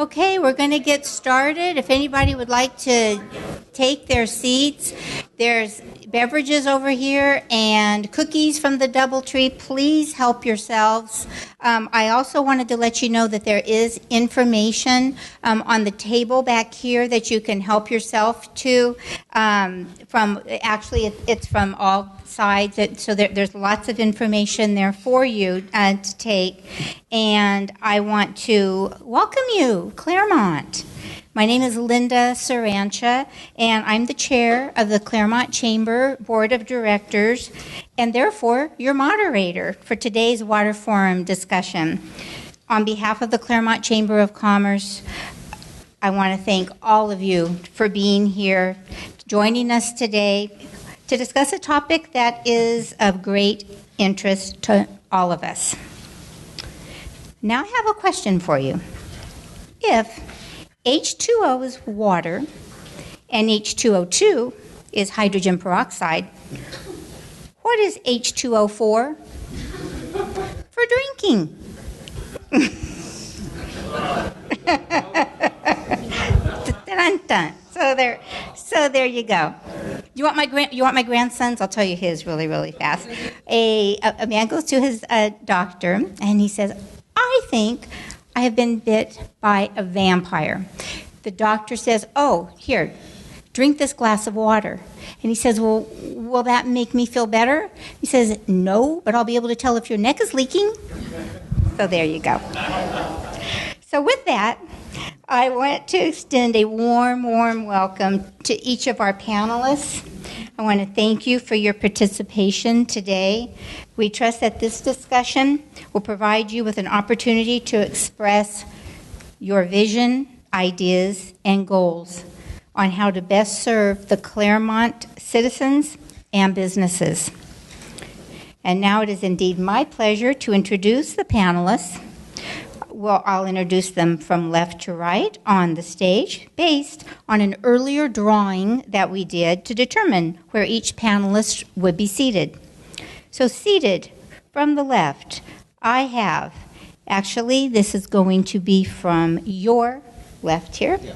Okay, we're going to get started. If anybody would like to take their seats, there's beverages over here and cookies from the DoubleTree. Please help yourselves. I also wanted to let you know that there is information on the table back here that you can help yourself to. It's from all sides, so there's lots of information there for you to take. And I want to welcome you, Claremont. My name is Linda Sarancha, and I'm the chair of the Claremont Chamber Board of Directors, and therefore your moderator for today's Water Forum discussion. On behalf of the Claremont Chamber of Commerce, I want to thank all of you for being here, joining us today to discuss a topic that is of great interest to all of us. Now I have a question for you. If H2O is water and H2O2 is hydrogen peroxide, what is H2O for? For drinking. Dun, dun. So there you go. You want my grandson's? I'll tell you his really, really fast. A man goes to his doctor and he says, I think I have been bit by a vampire. The doctor says, oh, here, drink this glass of water. And he says, well, will that make me feel better? He says, no, but I'll be able to tell if your neck is leaking. So there you go. So with that, I want to extend a warm, warm welcome to each of our panelists. I want to thank you for your participation today. We trust that this discussion will provide you with an opportunity to express your vision, ideas, and goals on how to best serve the Claremont citizens and businesses. And now it is indeed my pleasure to introduce the panelists. Well, I'll introduce them from left to right on the stage based on an earlier drawing that we did to determine where each panelist would be seated. So seated from the left, I have, actually, this is going to be from your left here. Yeah,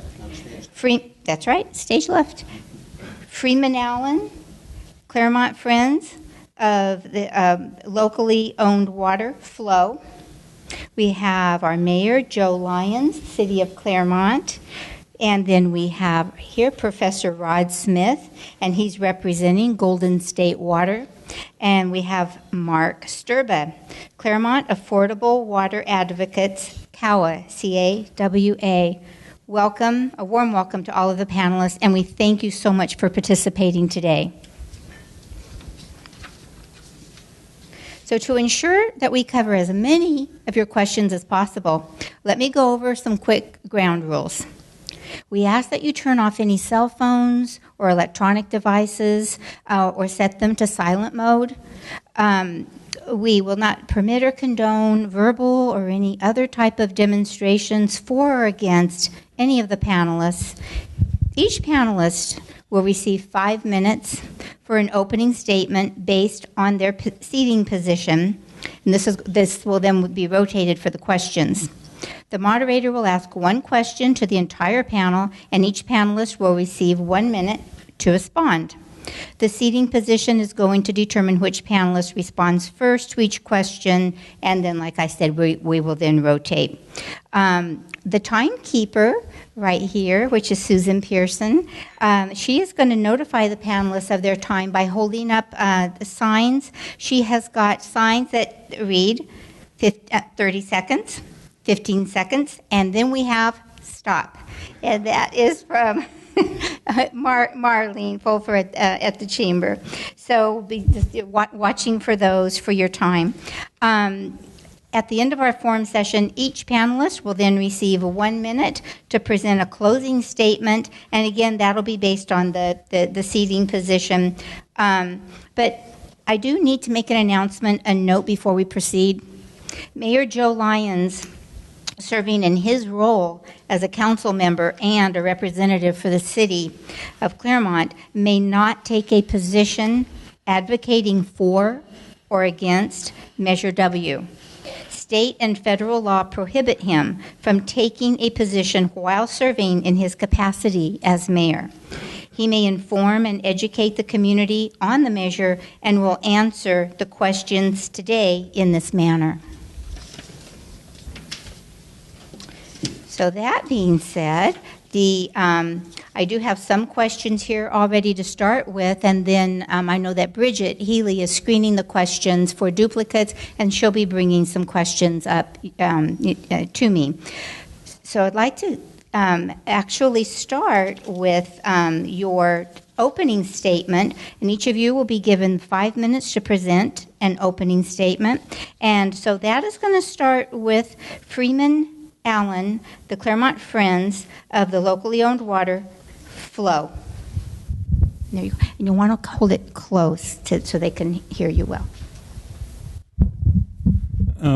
that's right, stage left. Freeman Allen, Claremont Friends of the locally owned water flow. We have our mayor, Joe Lyons, City of Claremont. And then we have here Professor Rod Smith, and he's representing Golden State Water. And we have Mark Sturba, Claremont Affordable Water Advocates, CAWA, C-A-W-A. Welcome, a warm welcome to all of the panelists, and we thank you so much for participating today. So to ensure that we cover as many of your questions as possible, let me go over some quick ground rules. We ask that you turn off any cell phones or electronic devices or set them to silent mode. We will not permit or condone verbal or any other type of demonstrations for or against any of the panelists. Each panelist will receive 5 minutes for an opening statement based on their seating position, and this will then be rotated for the questions. The moderator will ask one question to the entire panel, and each panelist will receive 1 minute to respond. The seating position is going to determine which panelist responds first to each question, and then, like I said, we will then rotate. The timekeeper right here, which is Susan Pearson, she is going to notify the panelists of their time by holding up the signs. She has got signs that read 30 seconds, 15 seconds, and then we have stop. And that is from Marlene Fulford at the Chamber. So be just watching for those for your time. At the end of our forum session, each panelist will then receive 1 minute to present a closing statement, and again, that'll be based on the seating position. But I do need to make an announcement, a note before we proceed. Mayor Joe Lyons, serving in his role as a council member and a representative for the city of Claremont, may not take a position advocating for or against Measure W. state and federal law prohibit him from taking a position while serving in his capacity as mayor. He may inform and educate the community on the measure and will answer the questions today in this manner. So that being said, I do have some questions here already to start with, and then I know that Bridget Healy is screening the questions for duplicates, and she'll be bringing some questions up to me. So I'd like to actually start with your opening statement, and each of you will be given 5 minutes to present an opening statement. And so that is going to start with Freeman Allen, the Claremont Friends of the locally owned water flow. There you go. And you want to hold it close so they can hear you well.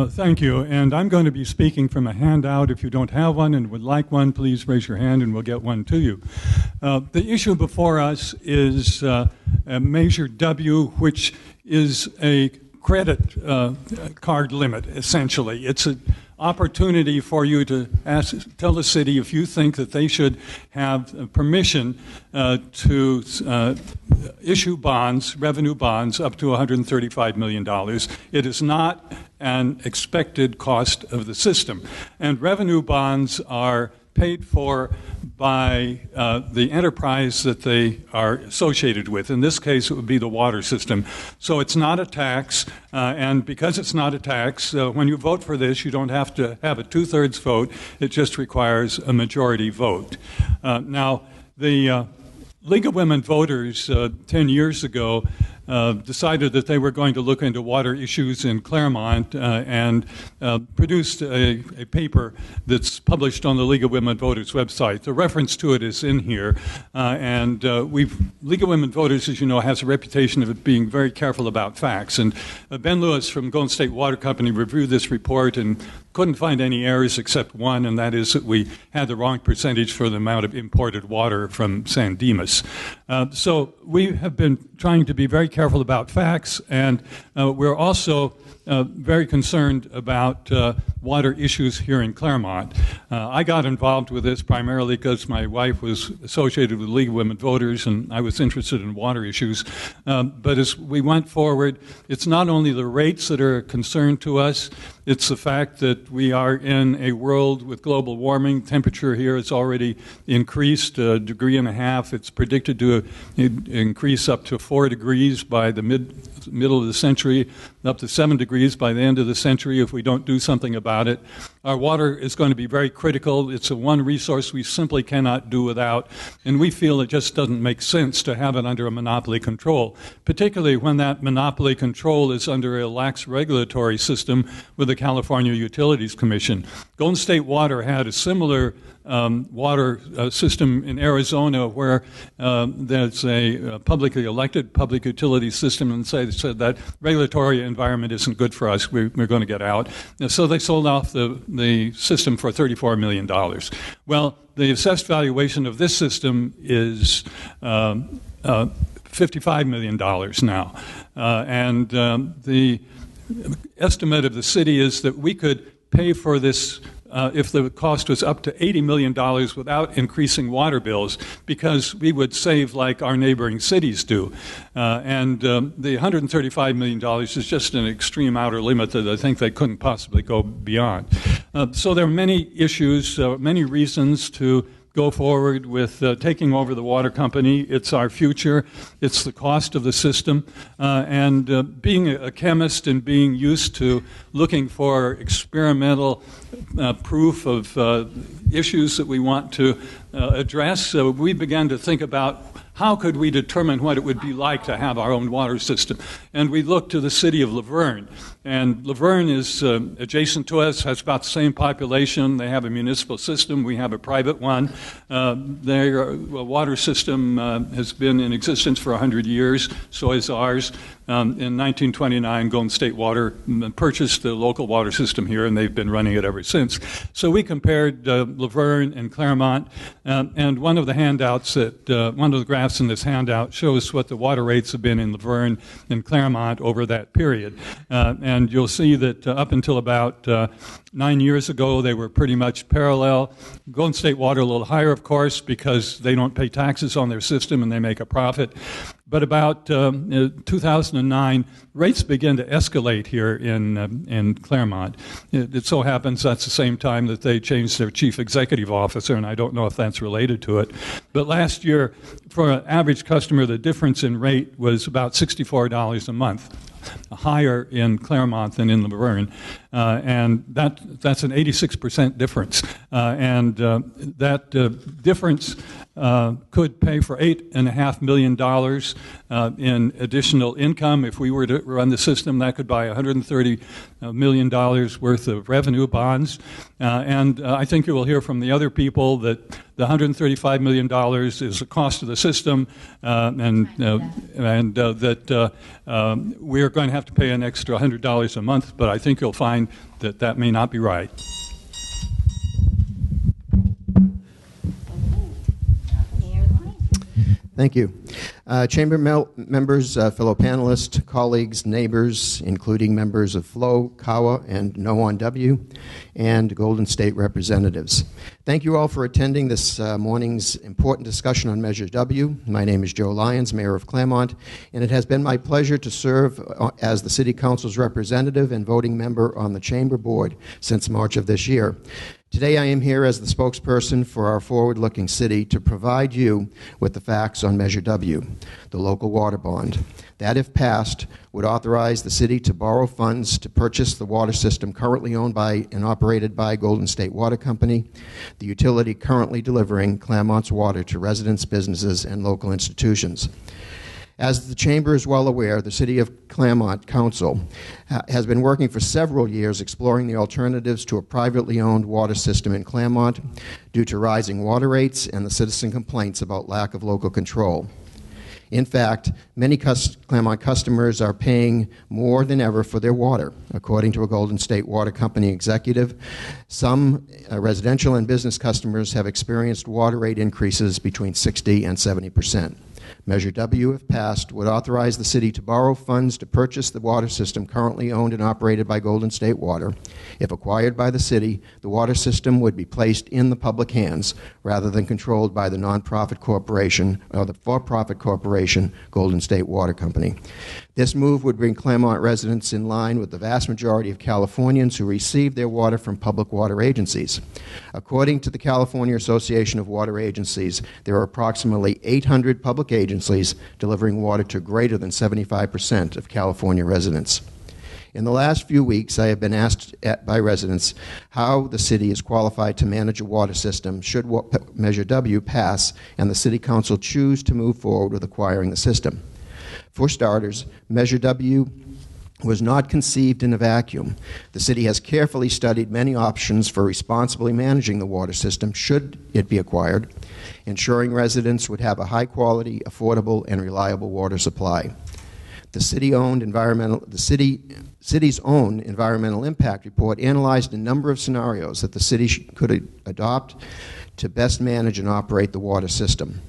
Thank you. And I'm going to be speaking from a handout. If you don't have one and would like one, please raise your hand and we'll get one to you. The issue before us is Measure W, which is a credit card limit, essentially. It's an opportunity for you to tell the city if you think that they should have permission to issue bonds, revenue bonds, up to $135 million. It is not an expected cost of the system. And revenue bonds are paid for by the enterprise that they are associated with. In this case, it would be the water system. So it's not a tax, and because it's not a tax, when you vote for this, you don't have to have a two-thirds vote. It just requires a majority vote. Now, the League of Women Voters 10 years ago decided that they were going to look into water issues in Claremont and produced a paper that's published on the League of Women Voters website. The reference to it is in here. League of Women Voters, as you know, has a reputation of being very careful about facts. And Ben Lewis from Golden State Water Company reviewed this report and couldn't find any errors except one, and that is that we had the wrong percentage for the amount of imported water from San Dimas. So we have been trying to be very careful about facts, and we're also very concerned about water issues here in Claremont. I got involved with this primarily because my wife was associated with the League of Women Voters, and I was interested in water issues. But as we went forward, it's not only the rates that are a concern to us, it's the fact that we are in a world with global warming. Temperature here has already increased 1.5 degrees. It's predicted to increase up to 4 degrees by the middle of the century, up to 7 degrees by the end of the century if we don't do something about it. Our water is going to be very critical. It's a one resource we simply cannot do without, and we feel it just doesn't make sense to have it under a monopoly control, particularly when that monopoly control is under a lax regulatory system with the California Utilities Commission. Golden State Water had a similar water system in Arizona where there's a publicly elected public utility system, and said that regulatory environment isn't good for us, we're going to get out. And so they sold off the system for $34 million. Well, the assessed valuation of this system is $55 million now. And the estimate of the city is that we could pay for this if the cost was up to $80 million without increasing water bills, because we would save like our neighboring cities do. The $135 million is just an extreme outer limit that I think they couldn't possibly go beyond. So there are many issues, many reasons to go forward with taking over the water company. It's our future. It's the cost of the system. And being a chemist and being used to looking for experimental proof of issues that we want to address, we began to think about how could we determine what it would be like to have our own water system. And we looked to the city of Laverne. And Laverne is adjacent to us, has about the same population. They have a municipal system. We have a private one. Their water system has been in existence for 100 years. So is ours. In 1929, Golden State Water purchased the local water system here, and they've been running it ever since. So we compared Laverne and Claremont, and one of the handouts one of the graphs graphs in this handout shows what the water rates have been in Laverne and Claremont over that period. And you'll see that up until about 9 years ago, they were pretty much parallel. Golden State Water a little higher, of course, because they don't pay taxes on their system and they make a profit. But about 2009, rates began to escalate here in Claremont. It so happens that's the same time that they changed their chief executive officer, and I don't know if that's related to it. But last year, for an average customer, the difference in rate was about $64 a month, higher in Claremont than in Laverne, and that's an 86% difference. And that difference could pay for $8.5 million in additional income. If we were to run the system, that could buy $130 million worth of revenue bonds. And I think you will hear from the other people that the $135 million is the cost of the system, and that we're going to have to pay an extra $100 a month, but I think you'll find that that may not be right. Thank you. Chamber members, fellow panelists, colleagues, neighbors, including members of Flow, Kawa, and No1W, and Golden State representatives. Thank you all for attending this morning's important discussion on Measure W. My name is Joe Lyons, Mayor of Claremont, and it has been my pleasure to serve as the City Council's representative and voting member on the Chamber Board since March of this year. Today I am here as the spokesperson for our forward-looking city to provide you with the facts on Measure W, the local water bond. That, if passed, would authorize the city to borrow funds to purchase the water system currently owned by and operated by Golden State Water Company, the utility currently delivering Claremont's water to residents, businesses, and local institutions. As the Chamber is well aware, the City of Claremont Council has been working for several years exploring the alternatives to a privately owned water system in Claremont due to rising water rates and the citizen complaints about lack of local control. In fact, many Claremont customers are paying more than ever for their water, according to a Golden State Water Company executive. Some residential and business customers have experienced water rate increases between 60 and 70%. Measure W, if passed, would authorize the city to borrow funds to purchase the water system currently owned and operated by Golden State Water. If acquired by the city, the water system would be placed in the public hands rather than controlled by the nonprofit corporation or the for-profit corporation, Golden State Water Company. This move would bring Claremont residents in line with the vast majority of Californians who receive their water from public water agencies. According to the California Association of Water Agencies, there are approximately 800 public agencies delivering water to greater than 75% of California residents. In the last few weeks, I have been asked by residents how the city is qualified to manage a water system should Measure W pass and the City Council choose to move forward with acquiring the system. For starters, Measure W was not conceived in a vacuum. The city has carefully studied many options for responsibly managing the water system should it be acquired, ensuring residents would have a high-quality, affordable, and reliable water supply. The city's own environmental impact report analyzed a number of scenarios that the city could adopt to best manage and operate the water system.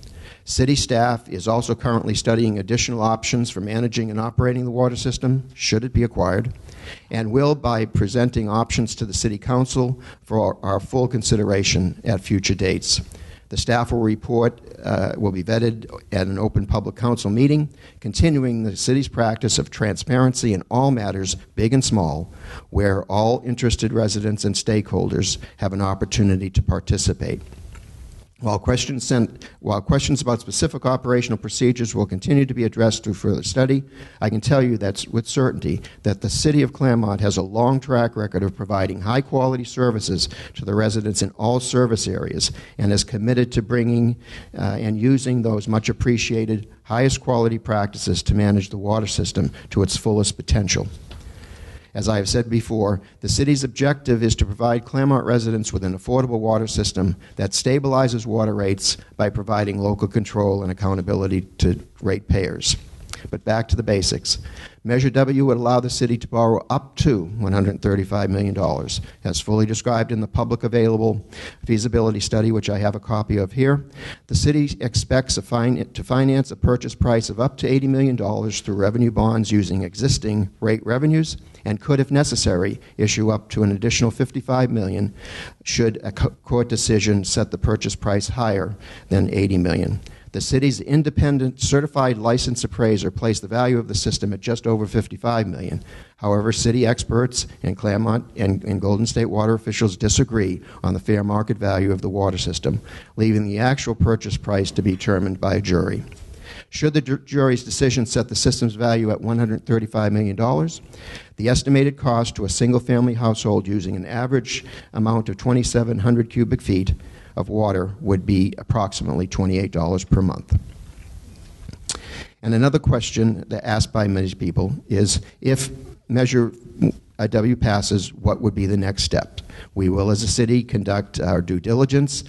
City staff is also currently studying additional options for managing and operating the water system, should it be acquired, and will by presenting options to the City Council for our full consideration at future dates. The staff report will be vetted at an open public council meeting, continuing the city's practice of transparency in all matters, big and small, where all interested residents and stakeholders have an opportunity to participate. While questions about specific operational procedures will continue to be addressed through further study, I can tell you that with certainty that the City of Claremont has a long track record of providing high-quality services to the residents in all service areas and is committed to bringing and using those much-appreciated, highest-quality practices to manage the water system to its fullest potential. As I have said before, the city's objective is to provide Claremont residents with an affordable water system that stabilizes water rates by providing local control and accountability to ratepayers. But back to the basics. Measure W would allow the city to borrow up to $135 million, as fully described in the public available feasibility study, which I have a copy of here. The city expects to finance a purchase price of up to $80 million through revenue bonds using existing rate revenues, and could, if necessary, issue up to an additional $55 million should a court decision set the purchase price higher than $80 million. The city's independent certified licensed appraiser placed the value of the system at just over $55 million. However, city experts and Claremont and Golden State Water officials disagree on the fair market value of the water system, leaving the actual purchase price to be determined by a jury. Should the jury's decision set the system's value at $135 million, the estimated cost to a single-family household using an average amount of 2,700 cubic feet of water would be approximately $28 per month. And another question that asked by many people is, if Measure W passes, what would be the next step? We will, as a city, conduct our due diligence.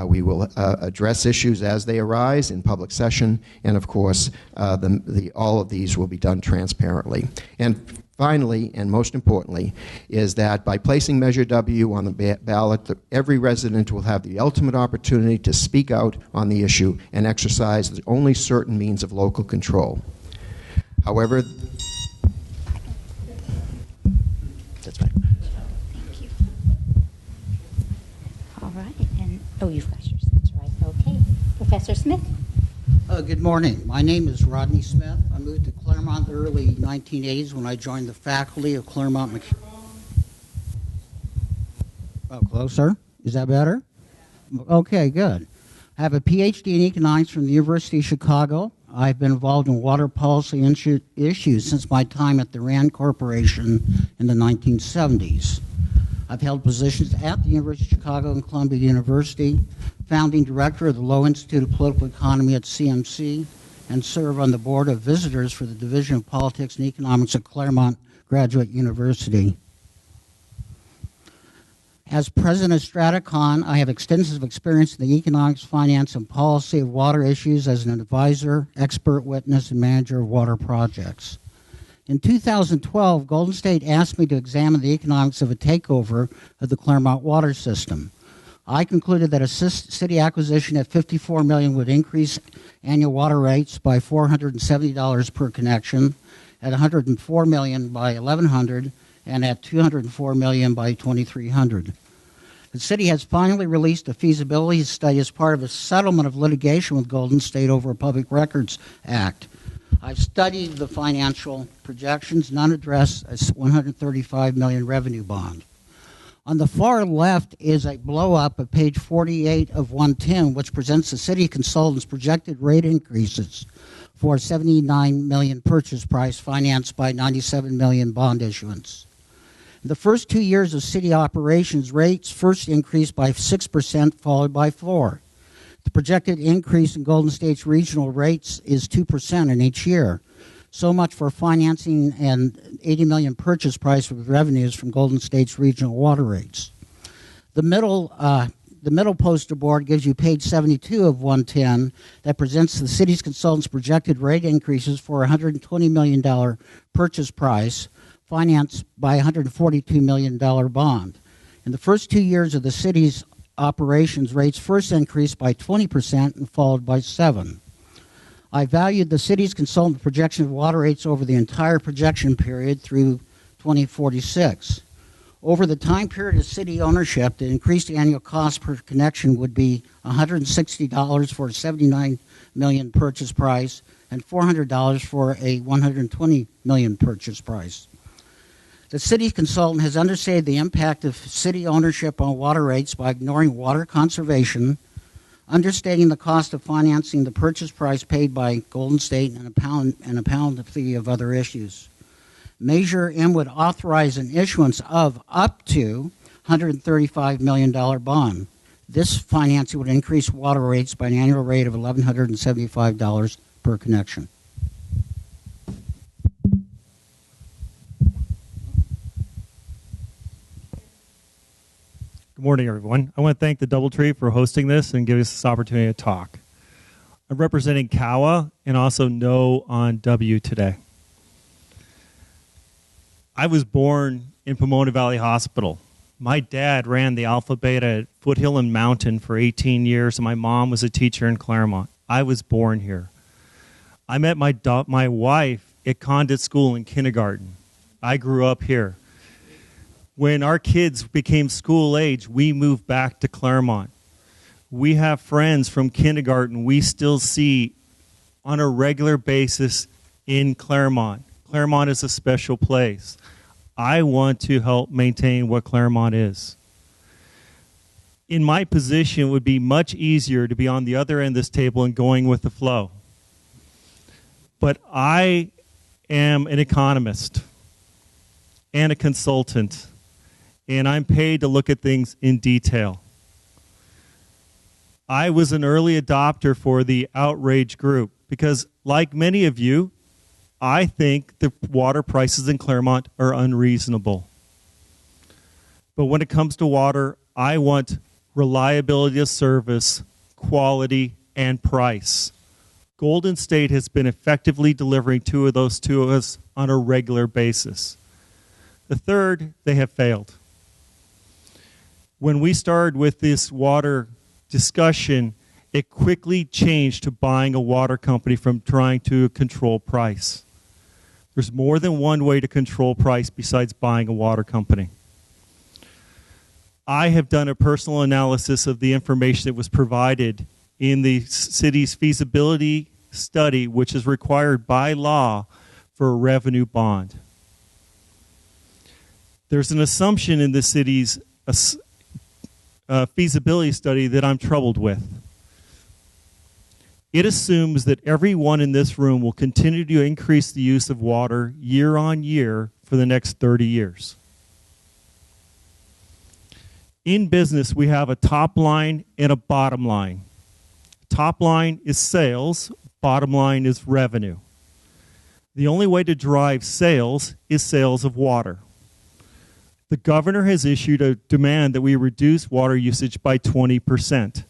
We will address issues as they arise in public session, and of course, all of these will be done transparently. And finally, and most importantly, is that by placing Measure W on the ballot, every resident will have the ultimate opportunity to speak out on the issue and exercise the only certain means of local control. However, that's fine. Thank you. All right, and you've got yours. That's right. Okay, Professor Smith. Good morning. My name is Rodney Smith. I moved to Claremont in the early 1980s when I joined the faculty of Claremont. Closer? Is that better? Okay, good. I have a PhD in economics from the University of Chicago. I've been involved in water policy issues since my time at the Rand Corporation in the 1970s. I've held positions at the University of Chicago and Columbia University, founding director of the Low Institute of Political Economy at CMC, and serve on the board of visitors for the Division of Politics and Economics at Claremont Graduate University. As president of Straticon, I have extensive experience in the economics, finance, and policy of water issues as an advisor, expert witness, and manager of water projects. In 2012, Golden State asked me to examine the economics of a takeover of the Claremont water system. I concluded that a city acquisition at $54 million would increase annual water rates by $470 per connection, at $104 million by $1,100, and at $204 million by $2,300. The city has finally released a feasibility study as part of a settlement of litigation with Golden State over a Public Records Act. I've studied the financial projections. None address a $135 million revenue bond. On the far left is a blow-up of page 48 of 110, which presents the city consultant's projected rate increases for a $79 million purchase price financed by $97 million bond issuance. In the first 2 years of city operations, rates first increased by 6%, followed by 4%. The projected increase in Golden State's regional rates is 2% in each year. So much for financing and $80 million purchase price with revenues from Golden State's regional water rates. The middle poster board gives you page 72 of 110 that presents the city's consultant's projected rate increases for a $120 million purchase price financed by a $142 million bond. In the first 2 years of the city's operations, rates first increased by 20% and followed by 7%. I valued the city's consultant projection of water rates over the entire projection period through 2046. Over the time period of city ownership, the increased annual cost per connection would be $160 for a $79 million purchase price and $400 for a $120 million purchase price. The city consultant has understated the impact of city ownership on water rates by ignoring water conservation, understating the cost of financing the purchase price paid by Golden State, and a panoply of other issues. Measure M would authorize an issuance of up to $135 million bond. This financing would increase water rates by an annual rate of $1,175 per connection. Good morning, everyone. I want to thank the Doubletree for hosting this and giving us this opportunity to talk. I'm representing CAWA and also No on W today. I was born in Pomona Valley Hospital. My dad ran the Alpha Beta at Foothill and Mountain for 18 years, and my mom was a teacher in Claremont. I was born here. I met my wife at Condit School in kindergarten. I grew up here. When our kids became school age, we moved back to Claremont. We have friends from kindergarten we still see on a regular basis in Claremont. Claremont is a special place. I want to help maintain what Claremont is. In my position, it would be much easier to be on the other end of this table and going with the flow. But I am an economist and a consultant, and I'm paid to look at things in detail. I was an early adopter for the outrage group because, like many of you, I think the water prices in Claremont are unreasonable. But when it comes to water, I want reliability of service, quality, and price. Golden State has been effectively delivering two of those to us on a regular basis. The third, they have failed. When we started with this water discussion, it quickly changed to buying a water company from trying to control price. There's more than one way to control price besides buying a water company. I have done a personal analysis of the information that was provided in the city's feasibility study, which is required by law for a revenue bond. There's an assumption in the city's feasibility study that I'm troubled with. It assumes that everyone in this room will continue to increase the use of water year on year for the next 30 years. In business, we have a top line and a bottom line. Top line is sales, bottom line is revenue. The only way to drive sales is sales of water. The governor has issued a demand that we reduce water usage by 20%.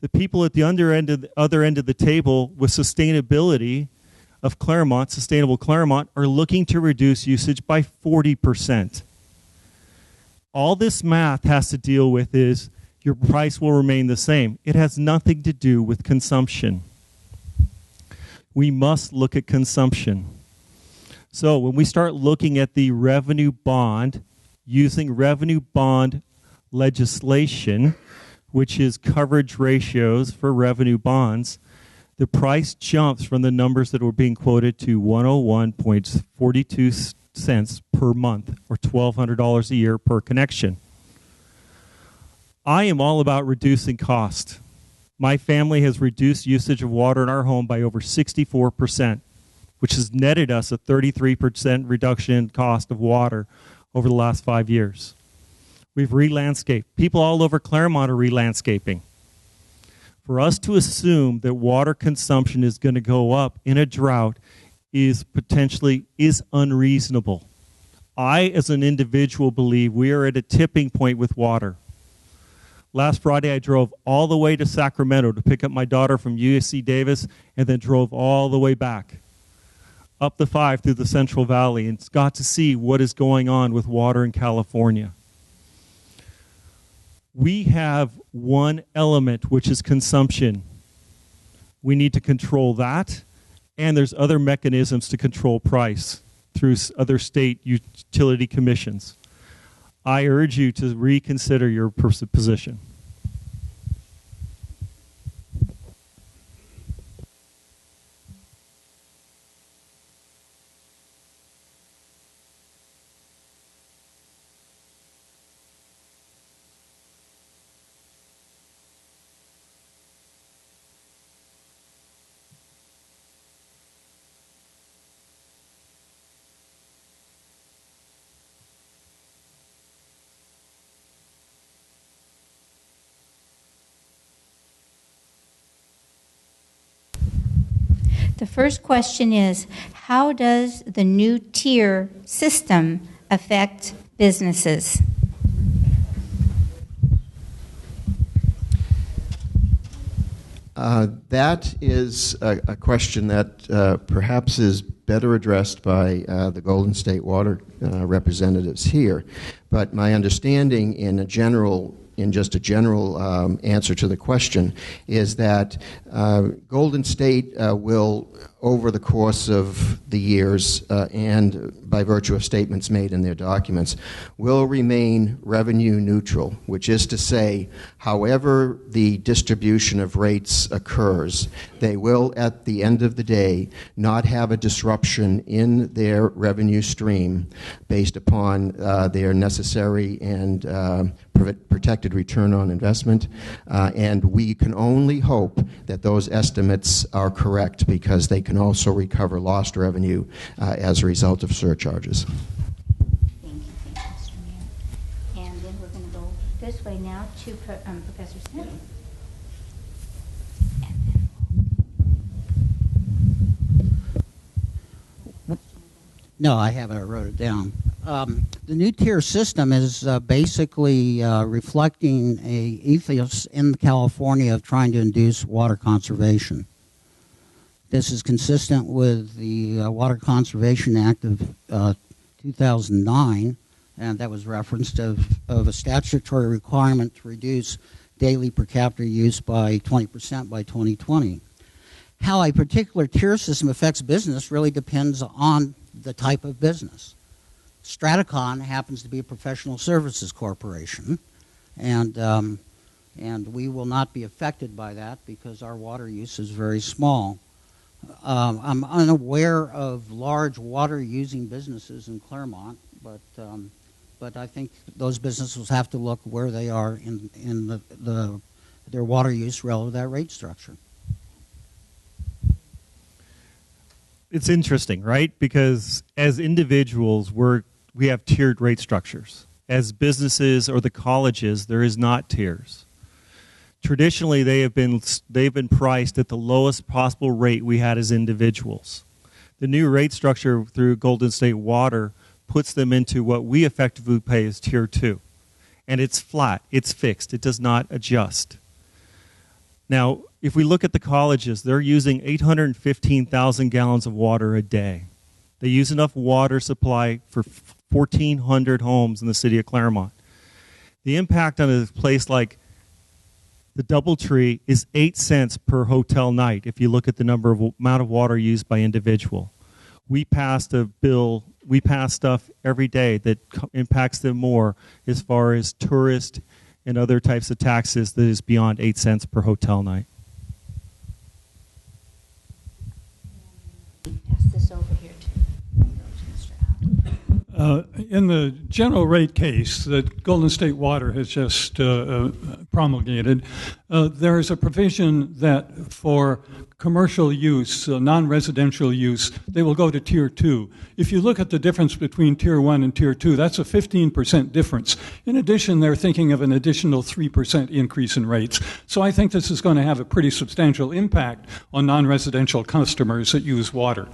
The people at the other end of the table with sustainability of Claremont, Sustainable Claremont, are looking to reduce usage by 40%. All this math has to deal with is your price will remain the same. It has nothing to do with consumption. We must look at consumption. So when we start looking at the revenue bond, using revenue bond legislation, which is coverage ratios for revenue bonds, the price jumps from the numbers that were being quoted to 101.42 cents per month, or $1,200 a year per connection. I am all about reducing cost. My family has reduced usage of water in our home by over 64%, which has netted us a 33% reduction in cost of water over the last 5 years. We've re-landscaped. People all over Claremont are re-landscaping. For us to assume that water consumption is going to go up in a drought is unreasonable. I, as an individual, believe we are at a tipping point with water. Last Friday, I drove all the way to Sacramento to pick up my daughter from USC Davis and then drove all the way back up the 5 through the Central Valley and got to see what is going on with water in California. We have one element, which is consumption. We need to control that, and there's other mechanisms to control price through other state utility commissions. I urge you to reconsider your position. The first question is, how does the new tier system affect businesses? That is a question that perhaps is better addressed by the Golden State Water representatives here. But my understanding in just a general answer to the question is that Golden State will, over the course of the years and by virtue of statements made in their documents, will remain revenue neutral, which is to say, however the distribution of rates occurs, they will, at the end of the day, not have a disruption in their revenue stream based upon their necessary and protected return on investment. And we can only hope that those estimates are correct, because they can also recover lost revenue as a result of surcharges. Thank you, Mr. Mayor. And then we're going to go this way now to Professor Smith. No, I haven't. I wrote it down. The new tier system is basically reflecting a ethos in California of trying to induce water conservation. This is consistent with the Water Conservation Act of 2009, and that was referenced of a statutory requirement to reduce daily per capita use by 20% by 2020. How a particular tier system affects business really depends on the type of business. Straticon happens to be a professional services corporation, and we will not be affected by that because our water use is very small. I'm unaware of large water-using businesses in Claremont, but I think those businesses have to look where they are in their water use relative to that rate structure. It's interesting, right? Because as individuals, we have tiered rate structures. As businesses or the colleges, there is not tiers. Traditionally, they've been priced at the lowest possible rate we had as individuals. The new rate structure through Golden State Water puts them into what we effectively pay as Tier 2. And it's flat. It's fixed. It does not adjust. Now, if we look at the colleges, they're using 815,000 gallons of water a day. They use enough water supply for 1,400 homes in the city of Claremont. The impact on a place like the DoubleTree is 8 cents per hotel night if you look at the amount of water used by individual. We pass stuff every day that impacts them more as far as tourist and other types of taxes that is beyond 8 cents per hotel night. Pass this over here to Mr. Allen. In the general rate case that Golden State Water has just promulgated, there is a provision that for commercial use, non-residential use, they will go to Tier 2. If you look at the difference between Tier 1 and Tier 2, that's a 15% difference. In addition, they're thinking of an additional 3% increase in rates. So I think this is going to have a pretty substantial impact on non-residential customers that use water.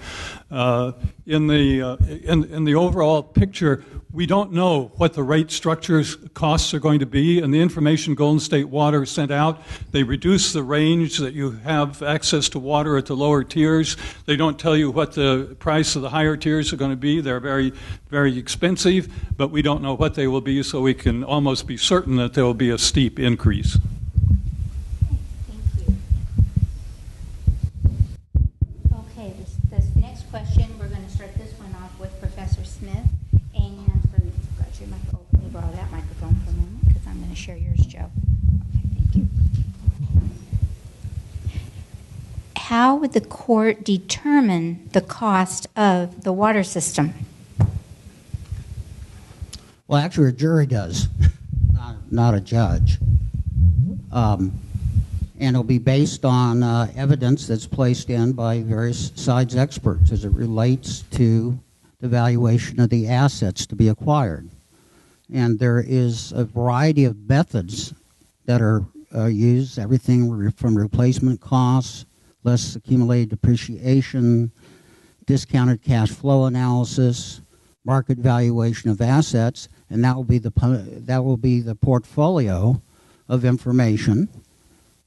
In the overall picture, we don't know what the rate structures costs are going to be, and the information Golden State Water sent out, they reduce the range that you have access to water at the lower tiers. They don't tell you what the price of the higher tiers are going to be. They're very, very expensive, but we don't know what they will be, so we can almost be certain that there will be a steep increase. Thank you. Okay, this next question, we're going to start this one off with Professor Smith. Let me borrow that microphone for a moment because I'm going to share yours, Joe. Okay, thank you. How would the court determine the cost of the water system? Well, actually, a jury does, not a judge. And it'll be based on evidence that's placed in by various sides experts as it relates to the valuation of the assets to be acquired. And there is a variety of methods that are used, everything from replacement costs, less accumulated depreciation, discounted cash flow analysis, market valuation of assets, and that will be the portfolio of information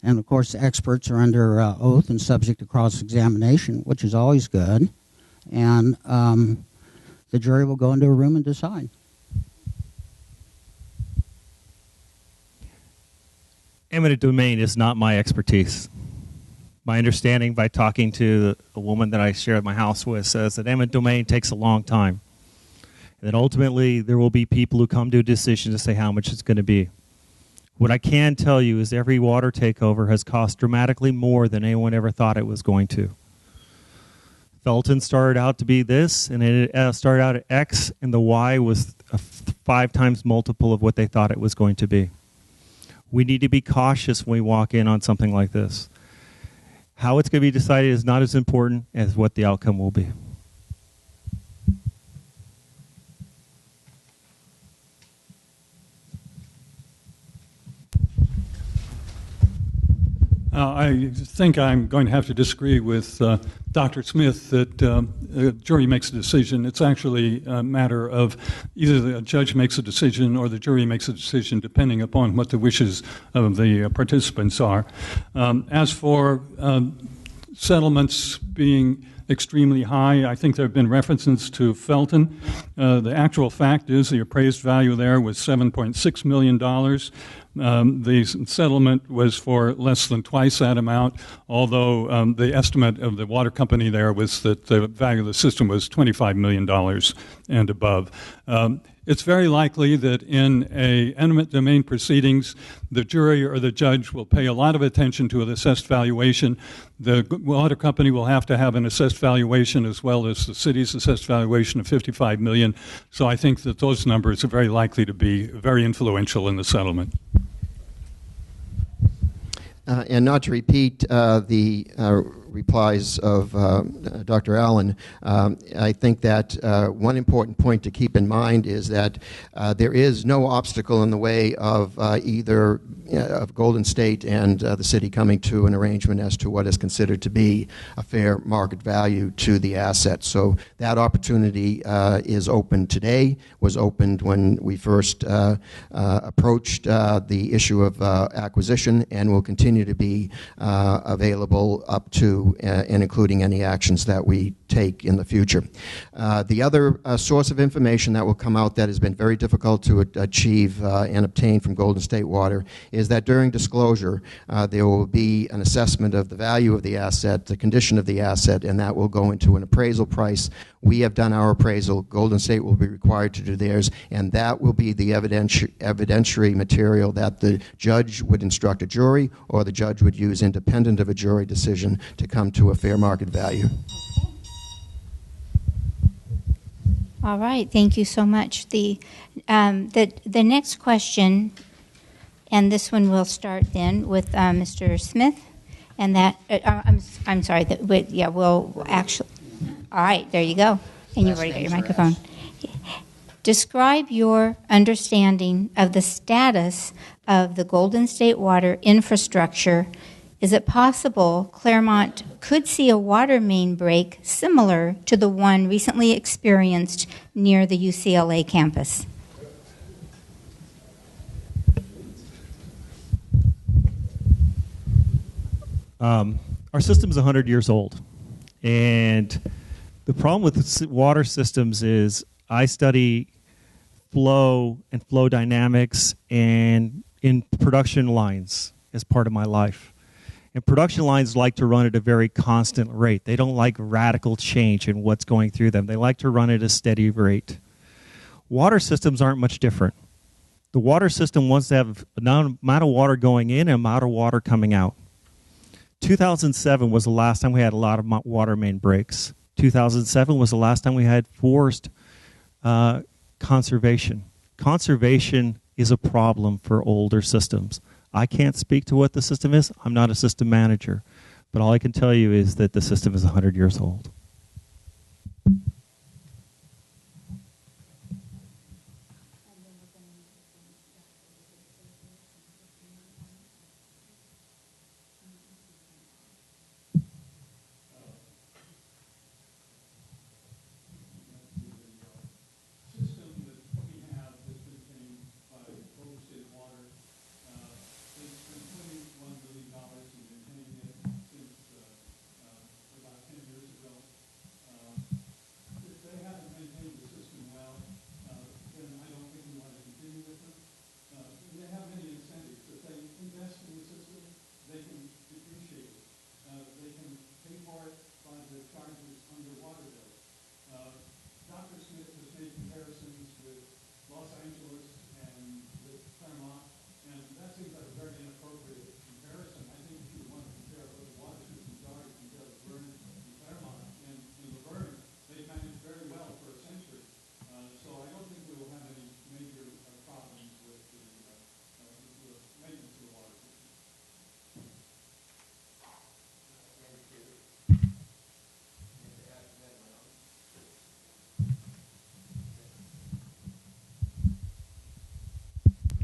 And of course, the experts are under oath and subject to cross-examination, which is always good. And the jury will go into a room and decide. Eminent domain is not my expertise. My understanding by talking to a woman that I share my house with says that eminent domain takes a long time. And that ultimately there will be people who come to a decision to say how much it's going to be. What I can tell you is every water takeover has cost dramatically more than anyone ever thought it was going to. Felton started out to be this, and it started out at X, and the Y was a 5 times multiple of what they thought it was going to be. We need to be cautious when we walk in on something like this. How it's going to be decided is not as important as what the outcome will be. I think I'm going to have to disagree with Dr. Smith that a jury makes a decision. It's actually a matter of either the judge makes a decision or the jury makes a decision depending upon what the wishes of the participants are. As for settlements being extremely high, I think there have been references to Felton. The actual fact is the appraised value there was $7.6 million. The settlement was for less than twice that amount, although the estimate of the water company there was that the value of the system was $25 million and above. It's very likely that in a eminent domain proceedings, the jury or the judge will pay a lot of attention to an assessed valuation. The water company will have to have an assessed valuation as well as the city's assessed valuation of $55 million. So I think that those numbers are very likely to be very influential in the settlement. And not to repeat the replies of Dr. Allen, I think that one important point to keep in mind is that there is no obstacle in the way of either of Golden State and the city coming to an arrangement as to what is considered to be a fair market value to the asset. So that opportunity is open today, was opened when we first approached the issue of acquisition, and will continue to be available up to and including any actions that we take in the future. The other source of information that will come out that has been very difficult to achieve and obtain from Golden State Water is that during disclosure there will be an assessment of the value of the asset, the condition of the asset, and that will go into an appraisal price. We have done our appraisal. Golden State will be required to do theirs, and that will be the evidentiary material that the judge would instruct a jury or the judge would use independent of a jury decision to come to a fair market value. All right, thank you so much. The next question, and this one will start then with Mr. Smith, and that I'm sorry. We'll actually. All right, there you go, and you've already got your microphone. Describe your understanding of the status of the Golden State Water infrastructure. Is it possible Claremont could see a water main break similar to the one recently experienced near the UCLA campus? Our system is 100 years old, and the problem with water systems is I study flow and flow dynamics and in production lines as part of my life. And production lines like to run at a very constant rate. They don't like radical change in what's going through them. They like to run at a steady rate. Water systems aren't much different. The water system wants to have an amount of water going in and an amount of water coming out. 2007 was the last time we had a lot of water main breaks. 2007 was the last time we had forced conservation. Conservation is a problem for older systems. I can't speak to what the system is. I'm not a system manager. But all I can tell you is that the system is 100 years old.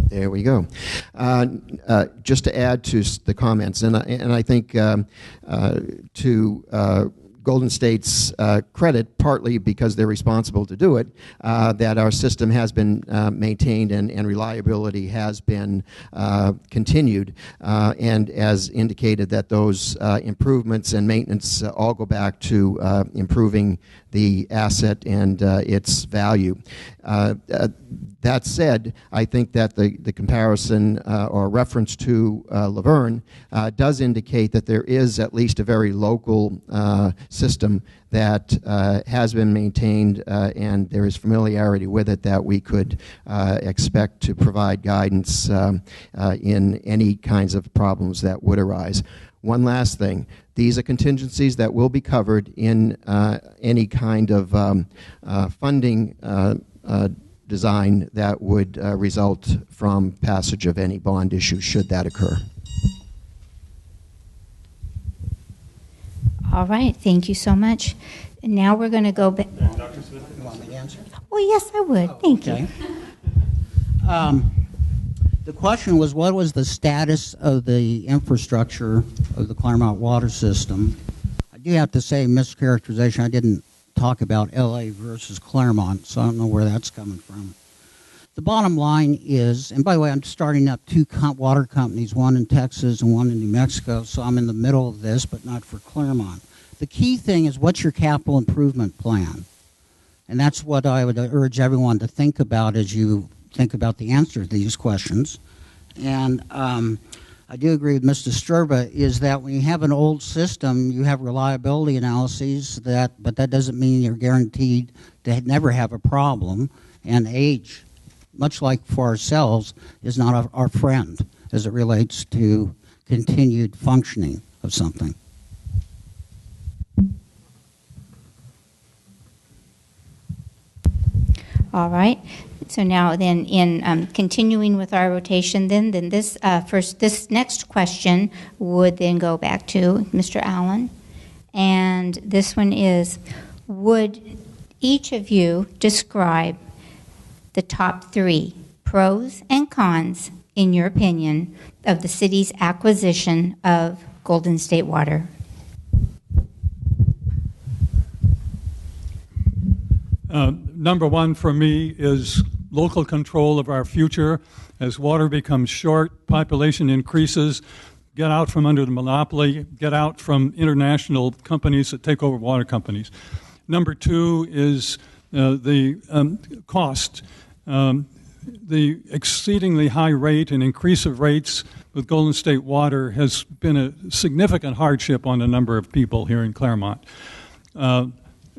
There we go. Just to add to the comments, and I think to Golden State's credit, partly because they're responsible to do it, that our system has been maintained and reliability has been continued, and as indicated that those improvements and maintenance all go back to improving the asset and its value. That said, I think that the comparison or reference to Laverne does indicate that there is at least a very local system that has been maintained and there is familiarity with it that we could expect to provide guidance in any kinds of problems that would arise. One last thing. These are contingencies that will be covered in any kind of funding design that would result from passage of any bond issue should that occur. All right, thank you so much. And now we're going to go back. Dr. Smith? You want me to answer? Oh, yes, I would. Thank you. The question was, what was the status of the infrastructure of the Claremont water system? I do have to say, mischaracterization, I didn't talk about LA versus Claremont, so I don't know where that's coming from. The bottom line is, and by the way, I'm starting up two water companies, one in Texas and one in New Mexico, so I'm in the middle of this, but not for Claremont. The key thing is, what's your capital improvement plan? And that's what I would urge everyone to think about as you think about the answer to these questions. And I do agree with Mr. Sturba, is that when you have an old system, you have reliability analyses, but that doesn't mean you're guaranteed to never have a problem. And age, much like for ourselves, is not our friend as it relates to continued functioning of something. All right. So now then, in continuing with our rotation, then this this next question would then go back to Mr. Allen, and this one is: would each of you describe the top 3 pros and cons, in your opinion, of the city's acquisition of Golden State Water? Number 1 for me is local control of our future. As water becomes short, population increases, get out from under the monopoly, get out from international companies that take over water companies. Number 2 is the cost. The exceedingly high rate and increase of rates with Golden State Water has been a significant hardship on a number of people here in Claremont.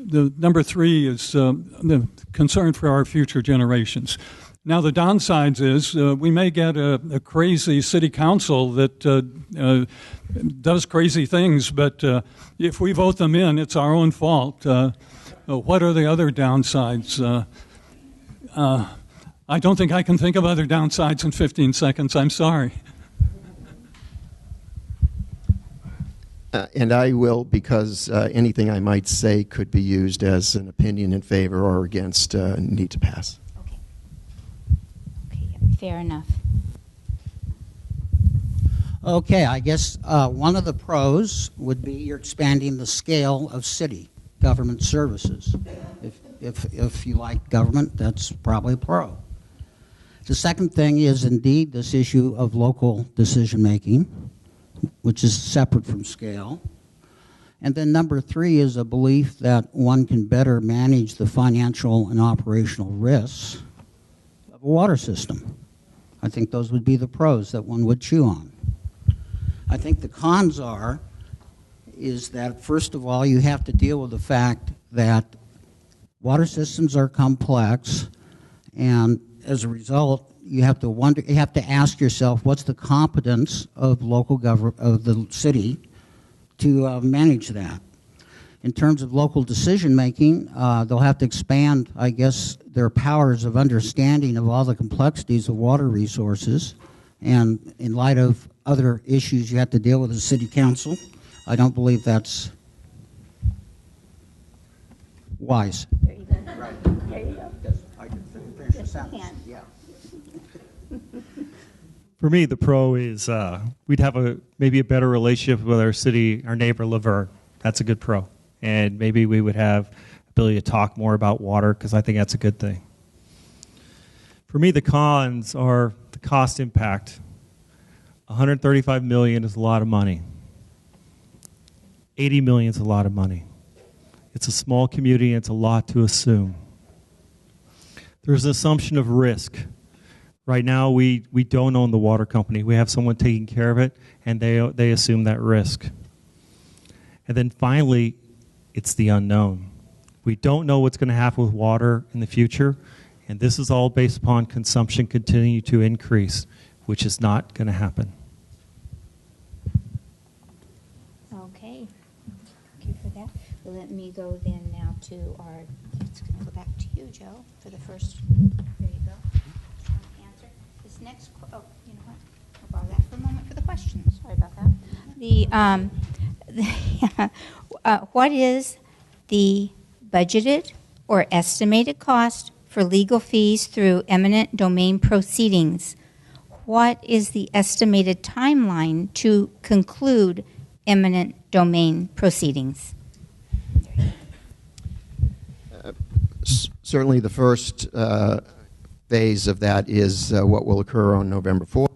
The number 3 is the concern for our future generations. Now, the downsides is we may get a crazy city council that does crazy things, but if we vote them in, it's our own fault. What are the other downsides? I don't think I can think of other downsides in 15 seconds. I'm sorry. And I will, because anything I might say could be used as an opinion in favor or against need to pass. Okay, fair enough. Okay, I guess one of the pros would be you're expanding the scale of city government services. If you like government, that's probably a pro. The second thing is indeed this issue of local decision making, which is separate from scale. And then number 3 is a belief that one can better manage the financial and operational risks of a water system. I think those would be the pros that one would chew on. I think the cons is that, first of all, you have to deal with the fact that water systems are complex, and as a result, you have to ask yourself, what's the competence of local government, of the city, to manage that? In terms of local decision making, they'll have to expand, I guess, their powers of understanding of all the complexities of water resources. And in light of other issues you have to deal with as a city council, I don't believe that's wise. There you go. Right. There you go. I can finish the sentence. Yeah. For me, the pro is we'd have maybe a better relationship with our city, our neighbor Laverne. That's a good pro. And maybe we would have ability to talk more about water, because I think that's a good thing. For me, the cons are the cost impact. $135 million is a lot of money. $80 million is a lot of money. It's a small community, and it's a lot to assume. There's an assumption of risk. Right now, we don't own the water company. We have someone taking care of it, and they assume that risk. And then finally, it's the unknown. We don't know what's going to happen with water in the future, and this is all based upon consumption continuing to increase, which is not going to happen. Okay. Thank you for that. Well, let me go then now to our, let's go back to you, Joe, for the first, there you go. Answer. This next, oh, you know what? I'll borrow that for a moment for the questions. Sorry about that. What is the budgeted or estimated cost for legal fees through eminent domain proceedings? What is the estimated timeline to conclude eminent domain proceedings? Certainly the first phase of that is what will occur on November 4th.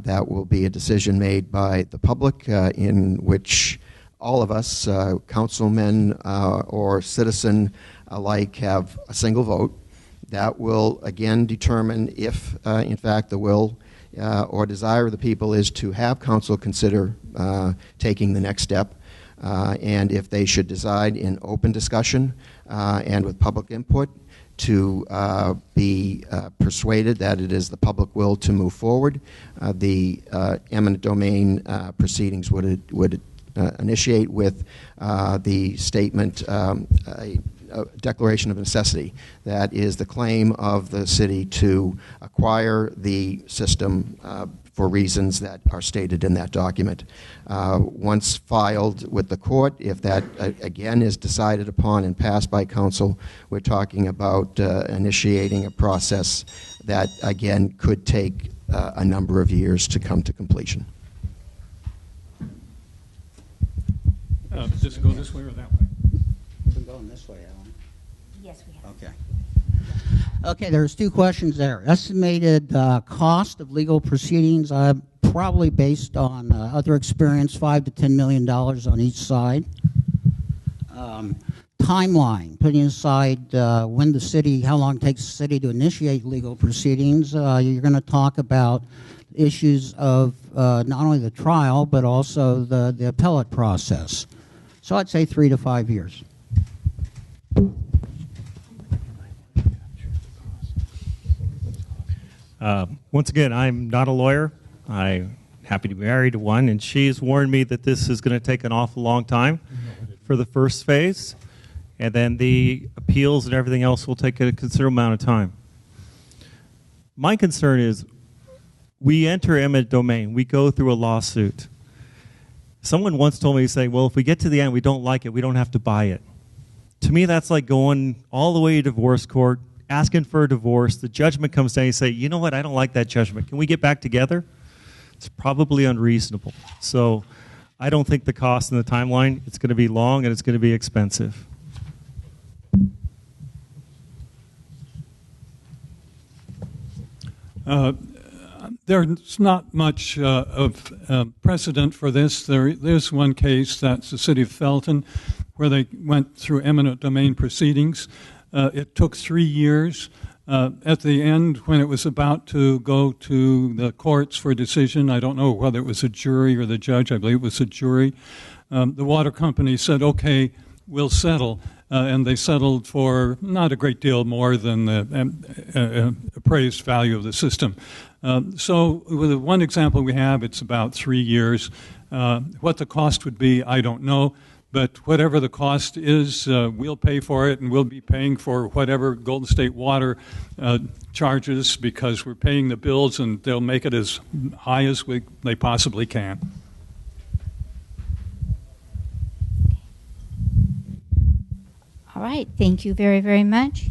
That will be a decision made by the public in which all of us, councilmen or citizen alike, have a single vote. That will again determine if, in fact, the will or desire of the people is to have council consider taking the next step. And if they should decide in open discussion and with public input to be persuaded that it is the public will to move forward, the eminent domain proceedings would initiate with the statement, a declaration of necessity. That is the claim of the city to acquire the system for reasons that are stated in that document. Once filed with the court, if that again is decided upon and passed by council, we're talking about initiating a process that again could take a number of years to come to completion. Just go this way or that way? We've been going this way, Alan. Yes, we have. Okay. Okay, there's two questions there. Estimated cost of legal proceedings, probably based on other experience, $5 to $10 million on each side. Timeline, putting aside when the city, how long it takes the city to initiate legal proceedings, you're going to talk about issues of not only the trial, but also the appellate process. So I'd say 3 to 5 years. Once again, I'm not a lawyer. I'm happy to be married to one, and she's warned me that this is going to take an awful long time for the first phase, and then the appeals and everything else will take a considerable amount of time. My concern is we enter eminent domain. We go through a lawsuit. Someone once told me, say, well, if we get to the end, we don't like it, we don't have to buy it. To me, that's like going all the way to divorce court, asking for a divorce. The judgment comes down and you say, you know what, I don't like that judgment. Can we get back together? It's probably unreasonable. So I don't think the cost and the timeline, it's going to be long and it's going to be expensive. There's not much of precedent for this. There's one case, that's the city of Felton, where they went through eminent domain proceedings. It took 3 years. At the end, when it was about to go to the courts for a decision, I don't know whether it was a jury or the judge, I believe it was a jury, the water company said, okay, we'll settle. And they settled for not a great deal more than the appraised value of the system. So with one example we have, it's about 3 years. What the cost would be, I don't know. But whatever the cost is, we'll pay for it, and we'll be paying for whatever Golden State Water charges, because we're paying the bills, and they'll make it as high as they possibly can. All right, thank you very, very much.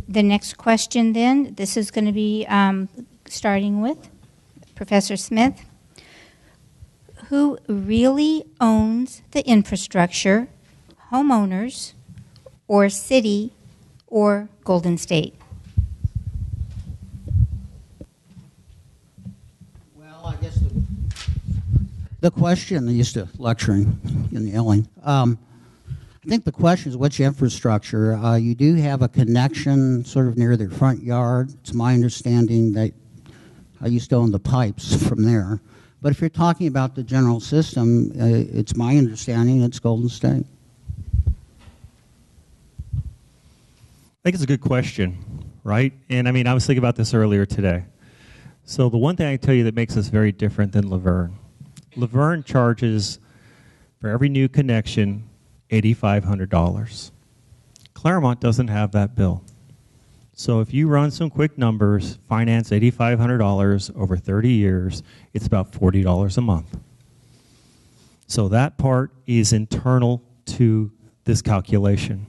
The next question then, this is going to be starting with Professor Smith, who really owns the infrastructure, homeowners, or city, or Golden State? Well, I guess the question, I used to lecturing and yelling. I think the question is which infrastructure. You do have a connection sort of near their front yard. It's my understanding that I used to own the pipes from there. But if you're talking about the general system, it's my understanding it's Golden State. I think it's a good question, right? And I mean, I was thinking about this earlier today. So the one thing I can tell you that makes us very different than Laverne. Laverne charges for every new connection $8,500. Claremont doesn't have that bill. So if you run some quick numbers, finance $8,500 over 30 years, it's about $40 a month. So that part is internal to this calculation.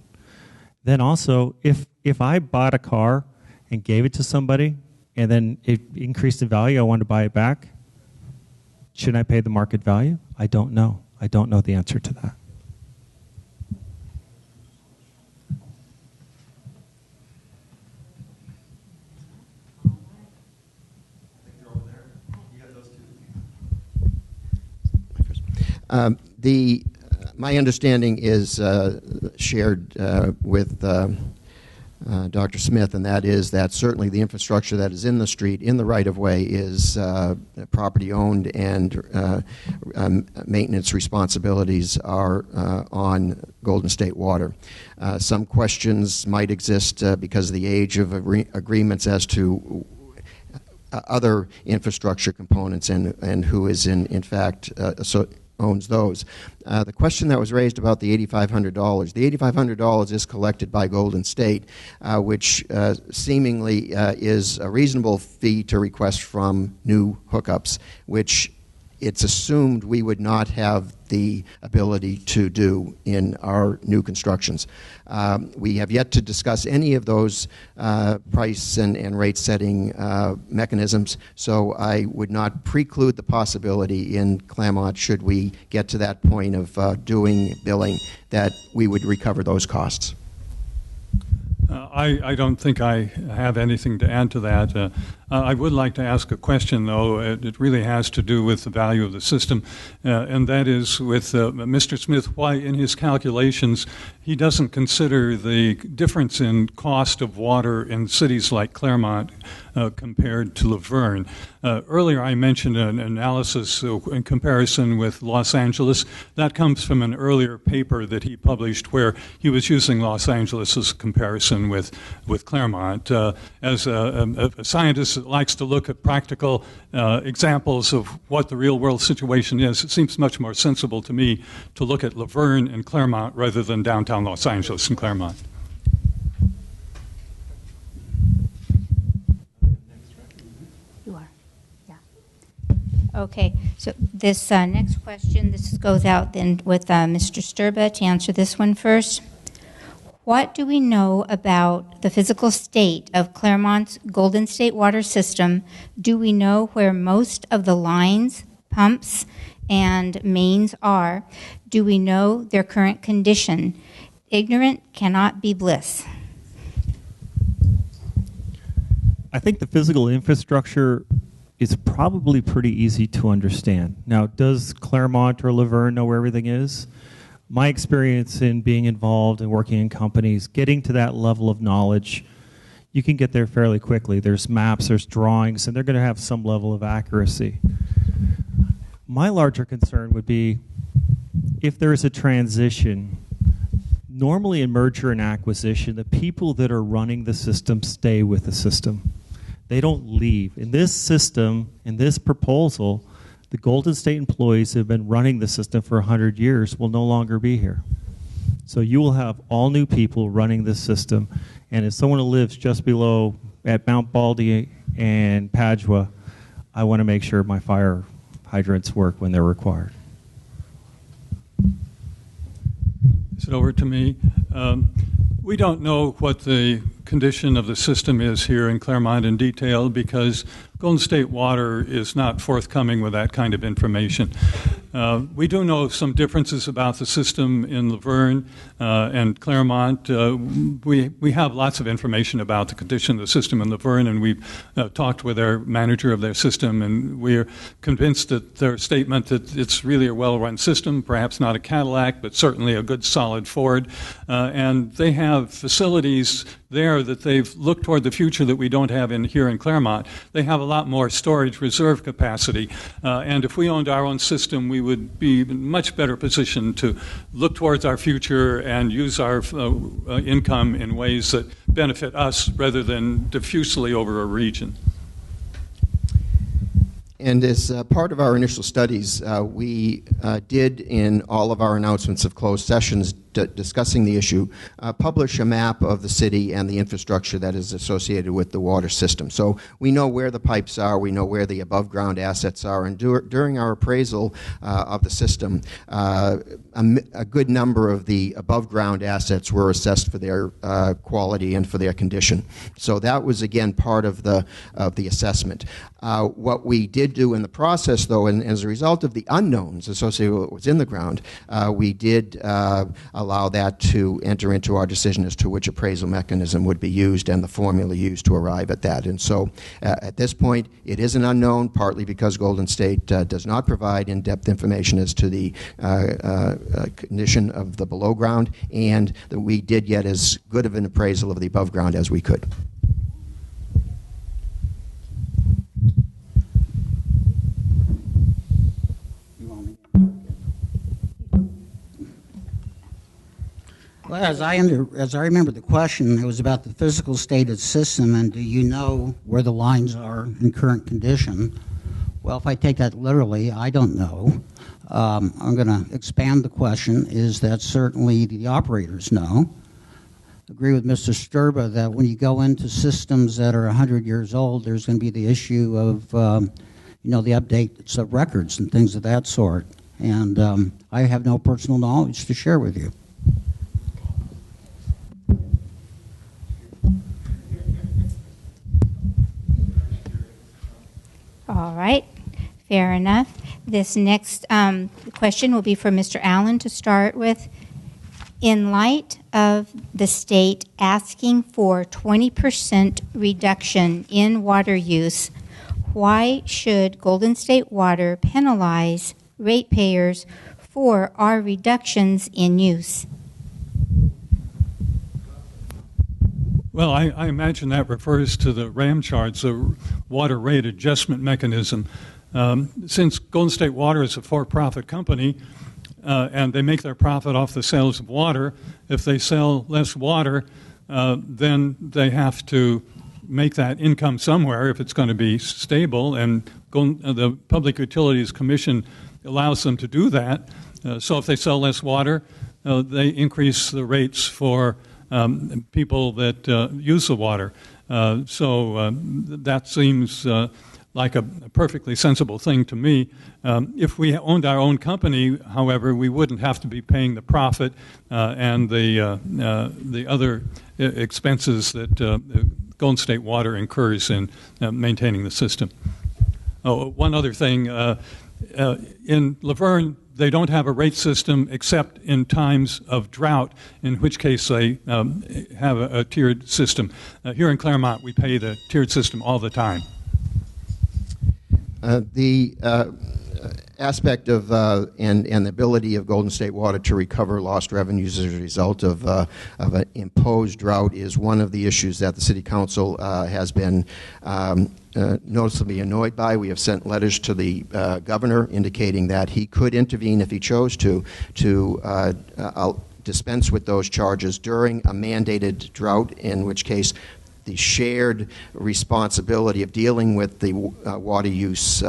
Then also, if I bought a car and gave it to somebody and then it increased in value, I wanted to buy it back, should I pay the market value? I don't know. I don't know the answer to that. My understanding is shared with Dr. Smith, and that is that certainly the infrastructure that is in the street, in the right-of-way, is property owned, and maintenance responsibilities are on Golden State Water. Some questions might exist because of the age of agreements as to other infrastructure components and who is in fact owns those. The question that was raised about the $8,500, the $8,500 is collected by Golden State, which seemingly is a reasonable fee to request from new hookups, which it's assumed we would not have the ability to do in our new constructions. We have yet to discuss any of those price and rate setting mechanisms, so I would not preclude the possibility in Claremont, should we get to that point of doing billing, that we would recover those costs. I don't think I have anything to add to that. I would like to ask a question, though. It really has to do with the value of the system, and that is with Mr. Smith, why in his calculations he doesn't consider the difference in cost of water in cities like Claremont compared to Laverne. Earlier I mentioned an analysis in comparison with Los Angeles. That comes from an earlier paper that he published where he was using Los Angeles as a comparison with Claremont. As a scientist that likes to look at practical examples of what the real world situation is, it seems much more sensible to me to look at Laverne and Claremont rather than downtown Los Angeles and Claremont. You are, yeah. Okay, so this next question, this goes out then with Mr. Sturba to answer this one first. What do we know about the physical state of Claremont's Golden State water system? Do we know where most of the lines, pumps, and mains are? Do we know their current condition? Ignorant cannot be bliss. I think the physical infrastructure is probably pretty easy to understand. Now, does Claremont or Laverne know where everything is? My experience in being involved and working in companies, getting to that level of knowledge, you can get there fairly quickly. There's maps, there's drawings, and they're going to have some level of accuracy. My larger concern would be if there is a transition. Normally in merger and acquisition, the people that are running the system stay with the system. They don't leave. In this system, in this proposal, the Golden State employees who have been running the system for 100 years will no longer be here. So you will have all new people running this system, and as someone who lives just below at Mount Baldy and Padua, I want to make sure my fire hydrants work when they're required. Is it over to me? We don't know what the condition of the system is here in Claremont in detail because Golden State Water is not forthcoming with that kind of information. We do know some differences about the system in Laverne and Claremont. We have lots of information about the condition of the system in Laverne, and we've talked with their manager of their system, and we're convinced that their statement that it's really a well-run system, perhaps not a Cadillac, but certainly a good solid Ford, and they have facilities there that they've looked toward the future that we don't have here in Claremont. They have a lot more storage reserve capacity, and if we owned our own system, we would be in much better position to look towards our future and use our income in ways that benefit us rather than diffusely over a region. And as part of our initial studies, we did, in all of our announcements of closed sessions discussing the issue, publish a map of the city and the infrastructure that is associated with the water system. So we know where the pipes are, we know where the above-ground assets are, and during our appraisal of the system, a good number of the above-ground assets were assessed for their quality and for their condition. So that was, again, part of the assessment. What we did do in the process, though, and as a result of the unknowns associated with what was in the ground, we did allow that to enter into our decision as to which appraisal mechanism would be used and the formula used to arrive at that. And so at this point, it is an unknown, partly because Golden State does not provide in-depth information as to the condition of the below ground, and that we did get as good of an appraisal of the above ground as we could. Well, as I remember the question, it was about the physical state of the system, and do you know where the lines are in current condition? Well, if I take that literally, I don't know. I'm going to expand the question, is that certainly the operators know. Agree with Mr. Sturba that when you go into systems that are 100 years old, there's going to be the issue of, the updates of records and things of that sort. And I have no personal knowledge to share with you. All right, fair enough. This next question will be for Mr. Allen to start with. In light of the state asking for 20% reduction in water use, why should Golden State Water penalize ratepayers for our reductions in use? Well, I imagine that refers to the RAM charge, the water rate adjustment mechanism. Since Golden State Water is a for-profit company, and they make their profit off the sales of water, if they sell less water, then they have to make that income somewhere if it's going to be stable, and the Public Utilities Commission allows them to do that. So if they sell less water, they increase the rates for people that use the water. So that seems like a perfectly sensible thing to me. If we owned our own company, however, we wouldn't have to be paying the profit and the other expenses that Golden State Water incurs in maintaining the system. Oh, one other thing. In Laverne, they don't have a rate system except in times of drought, in which case they have a tiered system. Here in Claremont, we pay the tiered system all the time. The aspect of and the ability of Golden State Water to recover lost revenues as a result of an imposed drought is one of the issues that the City Council has been noticeably annoyed by. We have sent letters to the governor indicating that he could intervene if he chose to dispense with those charges during a mandated drought, in which case the shared responsibility of dealing with the water use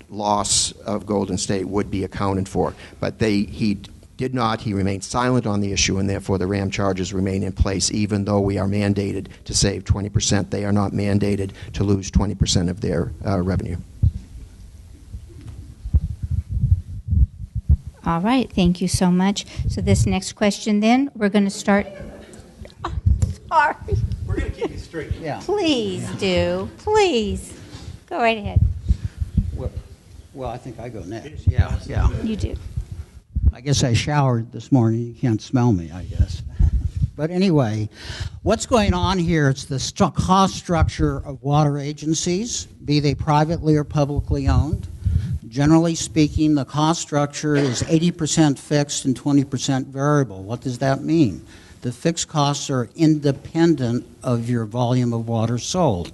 loss of Golden State would be accounted for. But he did not. He remained silent on the issue, and therefore the RAM charges remain in place, even though we are mandated to save 20%. They are not mandated to lose 20% of their revenue. All right, thank you so much. So this next question then, we're going to start. Oh, sorry. We're going to keep you straight. Yeah. Please do. Please. Go right ahead. Well, I think I go next. Yeah. You do. I guess I showered this morning. You can't smell me, I guess. But anyway, what's going on here is the cost structure of water agencies, be they privately or publicly owned. Generally speaking, the cost structure is 80% fixed and 20% variable. What does that mean? The fixed costs are independent of your volume of water sold.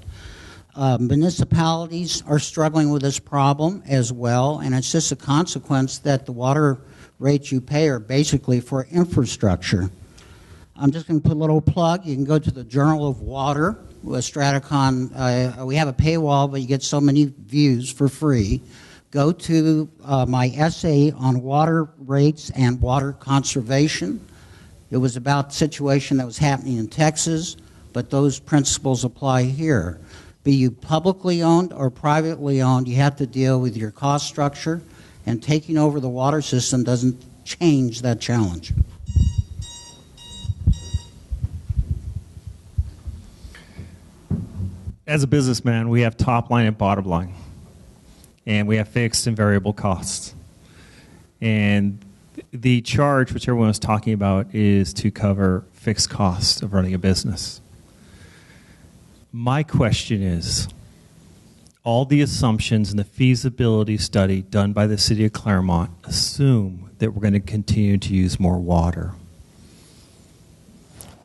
Municipalities are struggling with this problem as well, and it's just a consequence that the water rates you pay are basically for infrastructure. I'm just going to put a little plug. You can go to the Journal of Water with Straticon. We have a paywall, but you get so many views for free. Go to my essay on water rates and water conservation. It was about the situation that was happening in Texas, but those principles apply here. Be you publicly owned or privately owned, you have to deal with your cost structure, and taking over the water system doesn't change that challenge. As a businessman, we have top line and bottom line, and we have fixed and variable costs. And the charge, which everyone was talking about, is to cover fixed costs of running a business. My question is, all the assumptions in the feasibility study done by the city of Claremont assume that we're going to continue to use more water.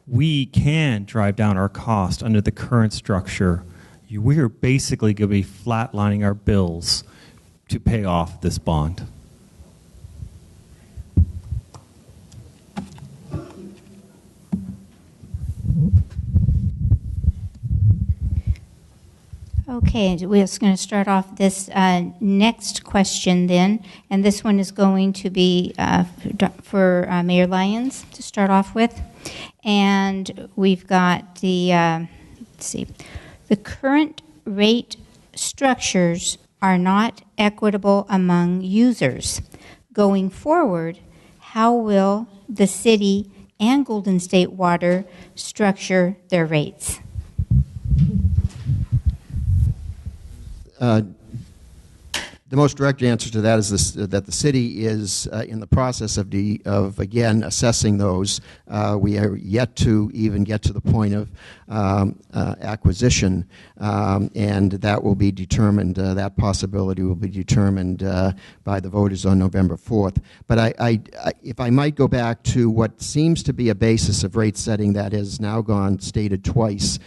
We can drive down our cost under the current structure. We are basically going to be flatlining our bills to pay off this bond. Okay, we're just going to start off this next question then, and this one is going to be for Mayor Lyons to start off with. And we've got the, let's see, the current rate structures are not equitable among users. Going forward, how will the city and Golden State Water structure their rates? The most direct answer to that is this, that the city is in the process of again assessing those. We are yet to even get to the point of acquisition, and that will be determined. That possibility will be determined by the voters on November 4th. But if I might go back to what seems to be a basis of rate setting that has now gone stated twice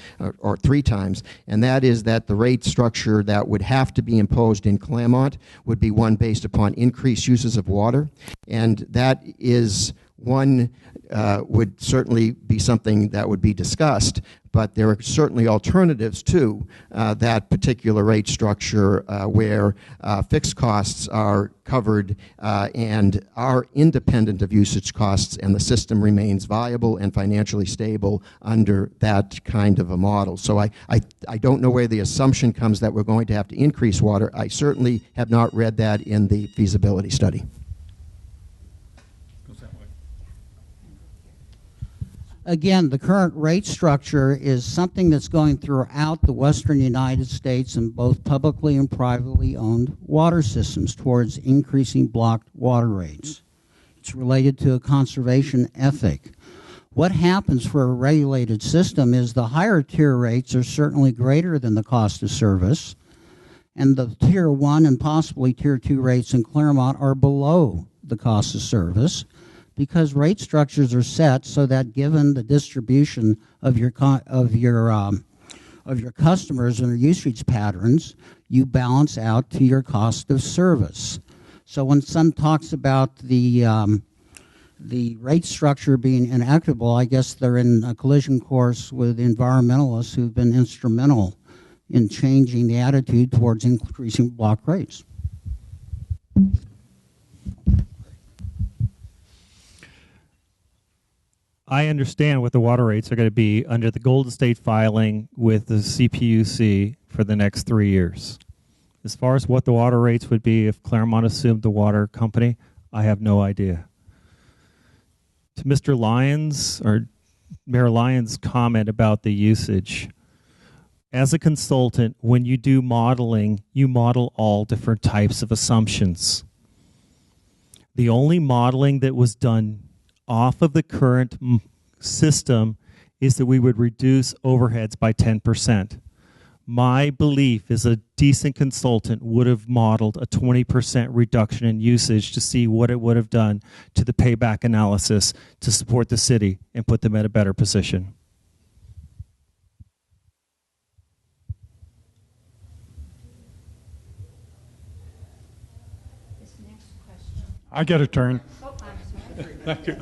or three times, and that is that the rate structure that would have to be imposed in Claremont would be one based upon increased uses of water, and that is one would certainly be something that would be discussed, but there are certainly alternatives to that particular rate structure where fixed costs are covered and are independent of usage costs, and the system remains viable and financially stable under that kind of a model. So I don't know where the assumption comes that we're going to have to increase water. I certainly have not read that in the feasibility study. Again, the current rate structure is something that's going throughout the western United States in both publicly and privately owned water systems towards increasing blocked water rates. It's related to a conservation ethic. What happens for a regulated system is the higher tier rates are certainly greater than the cost of service, and the tier 1 and possibly tier 2 rates in Claremont are below the cost of service, because rate structures are set so that given the distribution of your customers and their usage patterns, you balance out to your cost of service. So when some talks about the rate structure being inequitable, I guess they're in a collision course with environmentalists who've been instrumental in changing the attitude towards increasing block rates. I understand what the water rates are going to be under the Golden State filing with the CPUC for the next 3 years. As far as what the water rates would be if Claremont assumed the water company, I have no idea. To Mr. Lyons, or Mayor Lyons' comment about the usage, As a consultant, when you do modeling, you model all different types of assumptions. The only modeling that was done off of the current system is that we would reduce overheads by 10%. My belief is a decent consultant would have modeled a 20% reduction in usage to see what it would have done to the payback analysis to support the city and put them at a better position. I get a turn. Thank you.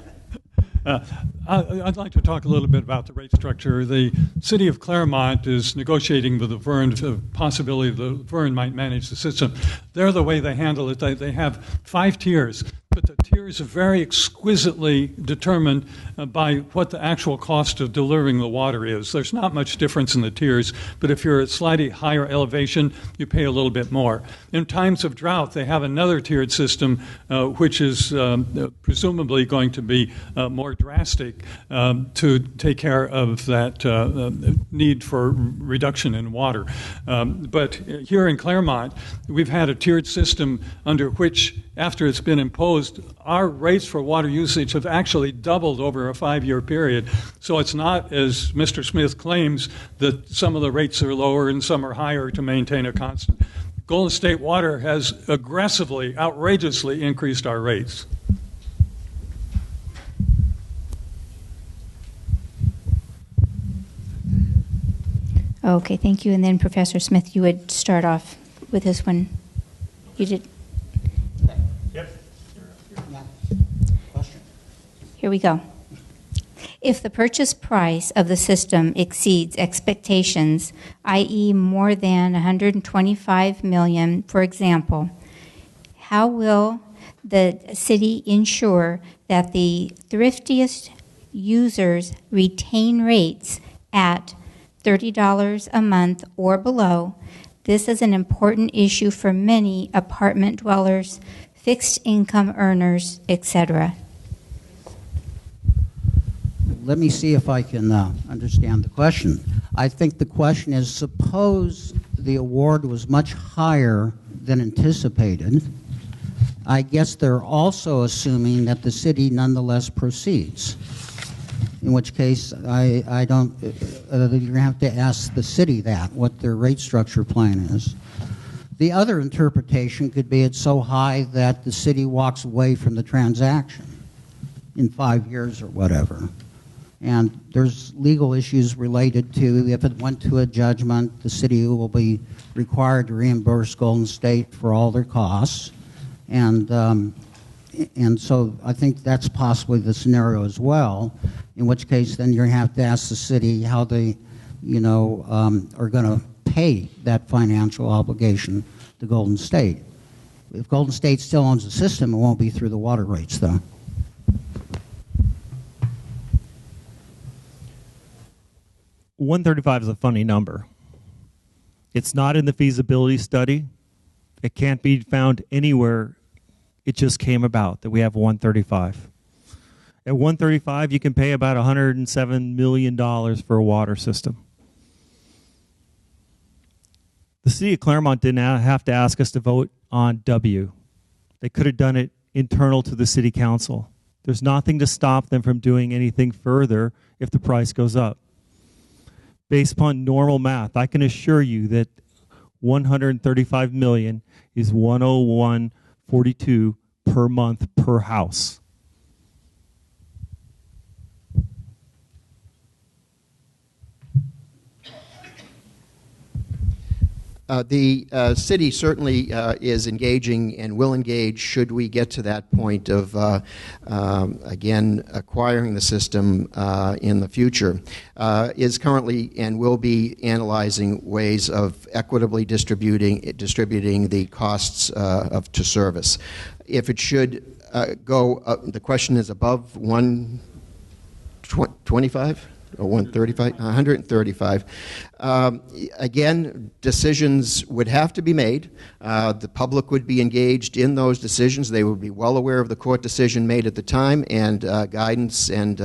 I'd like to talk a little bit about the rate structure. The city of Claremont is negotiating with the Verne the possibility that Verne might manage the system. They're the way they handle it. They have 5 tiers, but the tiers are very exquisitely determined by what the actual cost of delivering the water is. There's not much difference in the tiers, but if you're at slightly higher elevation, you pay a little bit more. In times of drought, they have another tiered system, which is presumably going to be more drastic to take care of that need for reduction in water. But here in Claremont, we've had a tiered system under which, after it's been imposed, our rates for water usage have actually doubled over a 5-year period. So it's not, as Mr. Smith claims, that some of the rates are lower and some are higher to maintain a constant. Golden State Water has aggressively, outrageously increased our rates. Okay, thank you. And then Professor Smith, you would start off with this one. You did. Yep. Question. Here we go. If the purchase price of the system exceeds expectations, i.e. more than $125 million, for example, how will the city ensure that the thriftiest users retain rates at $30 a month or below? This is an important issue for many apartment dwellers, fixed income earners, etc. Let me see if I can understand the question. I think the question is, suppose the award was much higher than anticipated. I guess they're also assuming that the city nonetheless proceeds. In which case, I don't, you're going to have to ask the city that, what their rate structure plan is. The other interpretation could be it's so high that the city walks away from the transaction in 5 years or whatever. And there's legal issues related to if it went to a judgment, the city will be required to reimburse Golden State for all their costs. And so I think that's possibly the scenario as well, in which case then you have to ask the city how they, are going to pay that financial obligation to Golden State. If Golden State still owns the system, it won't be through the water rates, though. $135 is a funny number. It's not in the feasibility study. It can't be found anywhere. It just came about that we have 135. At 135, you can pay about $107 million for a water system. The city of Claremont didn't have to ask us to vote on W. They could have done it internal to the city council. There's nothing to stop them from doing anything further if the price goes up. Based upon normal math, I can assure you that $135 million is $101.42 per month per house. The city certainly is engaging and will engage should we get to that point of, again, acquiring the system in the future, is currently and will be analyzing ways of equitably distributing the costs to service. If it should go, the question is above 125? Or 135? 135. Again, decisions would have to be made. The public would be engaged in those decisions. They would be well aware of the court decision made at the time, and guidance and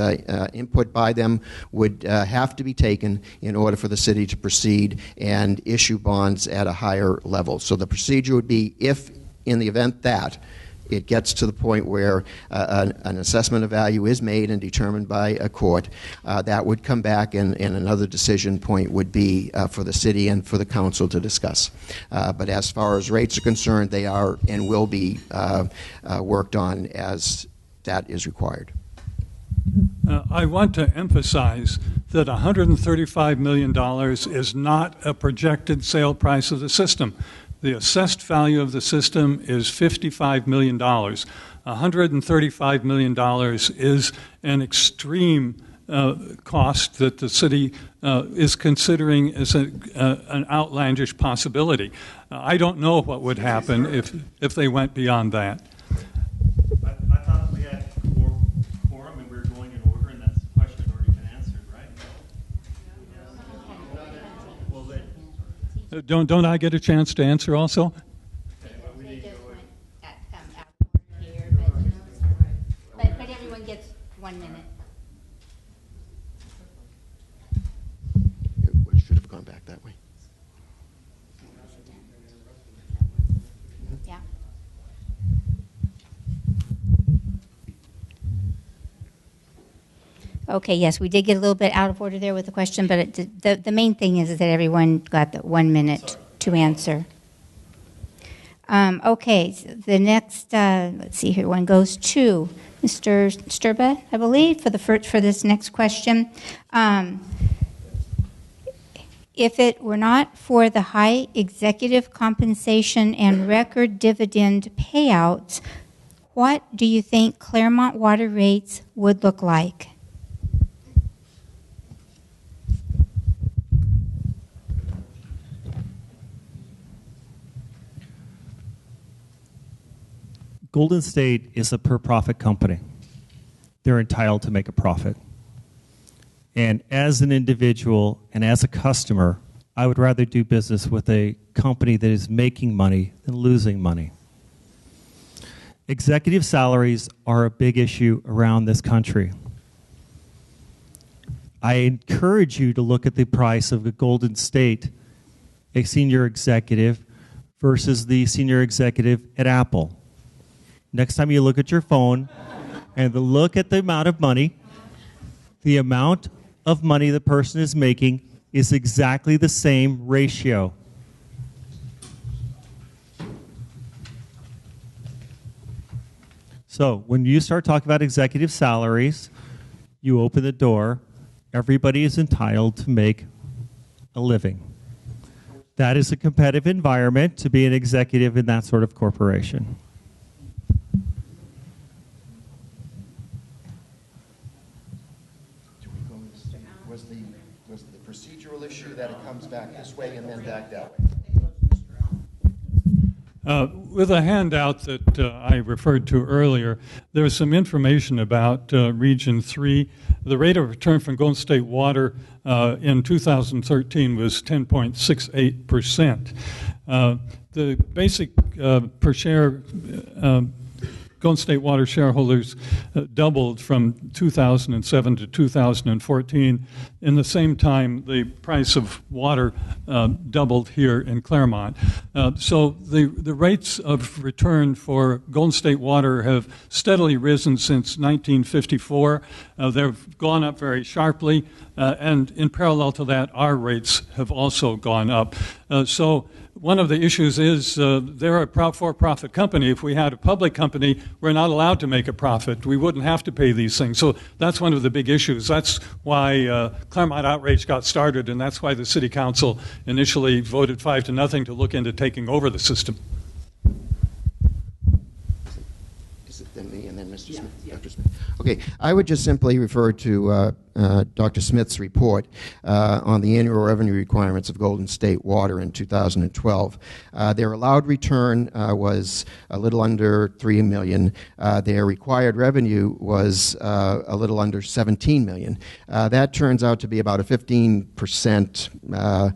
input by them would have to be taken in order for the city to proceed and issue bonds at a higher level. So the procedure would be, if in the event that it gets to the point where an assessment of value is made and determined by a court, that would come back, and another decision point would be for the city and for the council to discuss. But as far as rates are concerned, they are and will be worked on as that is required. I want to emphasize that $135 million is not a projected sale price of the system. The assessed value of the system is $55 million. $135 million is an extreme cost that the city is considering as an outlandish possibility. I don't know what would happen if they went beyond that. I thought we had quorum and we were going in order, and that's the question already been answered, right? Well, then. Don't I get a chance to answer also? They just went out here, but everyone gets 1 minute. It should have gone back that way. Yeah. Okay, yes, we did get a little bit out of order there with the question, but the main thing is that everyone got the 1 minute to answer. Okay, so the next, let's see here, one goes to Mr. Sturba, I believe, for this next question. If it were not for the high executive compensation and record dividend payouts, what do you think Claremont water rates would look like? Golden State is a per-profit company. They're entitled to make a profit. And as an individual and as a customer, I would rather do business with a company that is making money than losing money. Executive salaries are a big issue around this country. I encourage you to look at the price of the Golden State, a senior executive, versus the senior executive at Apple. Next time you look at your phone and look at the amount of money the person is making is exactly the same ratio. So when you start talking about executive salaries, you open the door. Everybody is entitled to make a living. That is a competitive environment to be an executive in that sort of corporation. Was the procedural issue that it comes back this way and then back that way? With a handout that I referred to earlier, there's some information about Region 3. The rate of return from Golden State Water in 2013 was 10.68%. The basic per share Golden State Water shareholders doubled from 2007 to 2014. In the same time, the price of water doubled here in Claremont. So the rates of return for Golden State Water have steadily risen since 1954. They've gone up very sharply, and in parallel to that, our rates have also gone up. So one of the issues is they're a for-profit company. If we had a public company, we're not allowed to make a profit. We wouldn't have to pay these things. So that's one of the big issues. That's why Claremont Outrage got started, and that's why the City Council initially voted 5-0 to look into taking over the system. Is it then me and then Mr. Smith? Dr. Smith. Okay, I would just simply refer to Dr. Smith's report on the annual revenue requirements of Golden State Water in 2012. Their allowed return was a little under $3 million. Their required revenue was a little under $17 million. That turns out to be about a 15%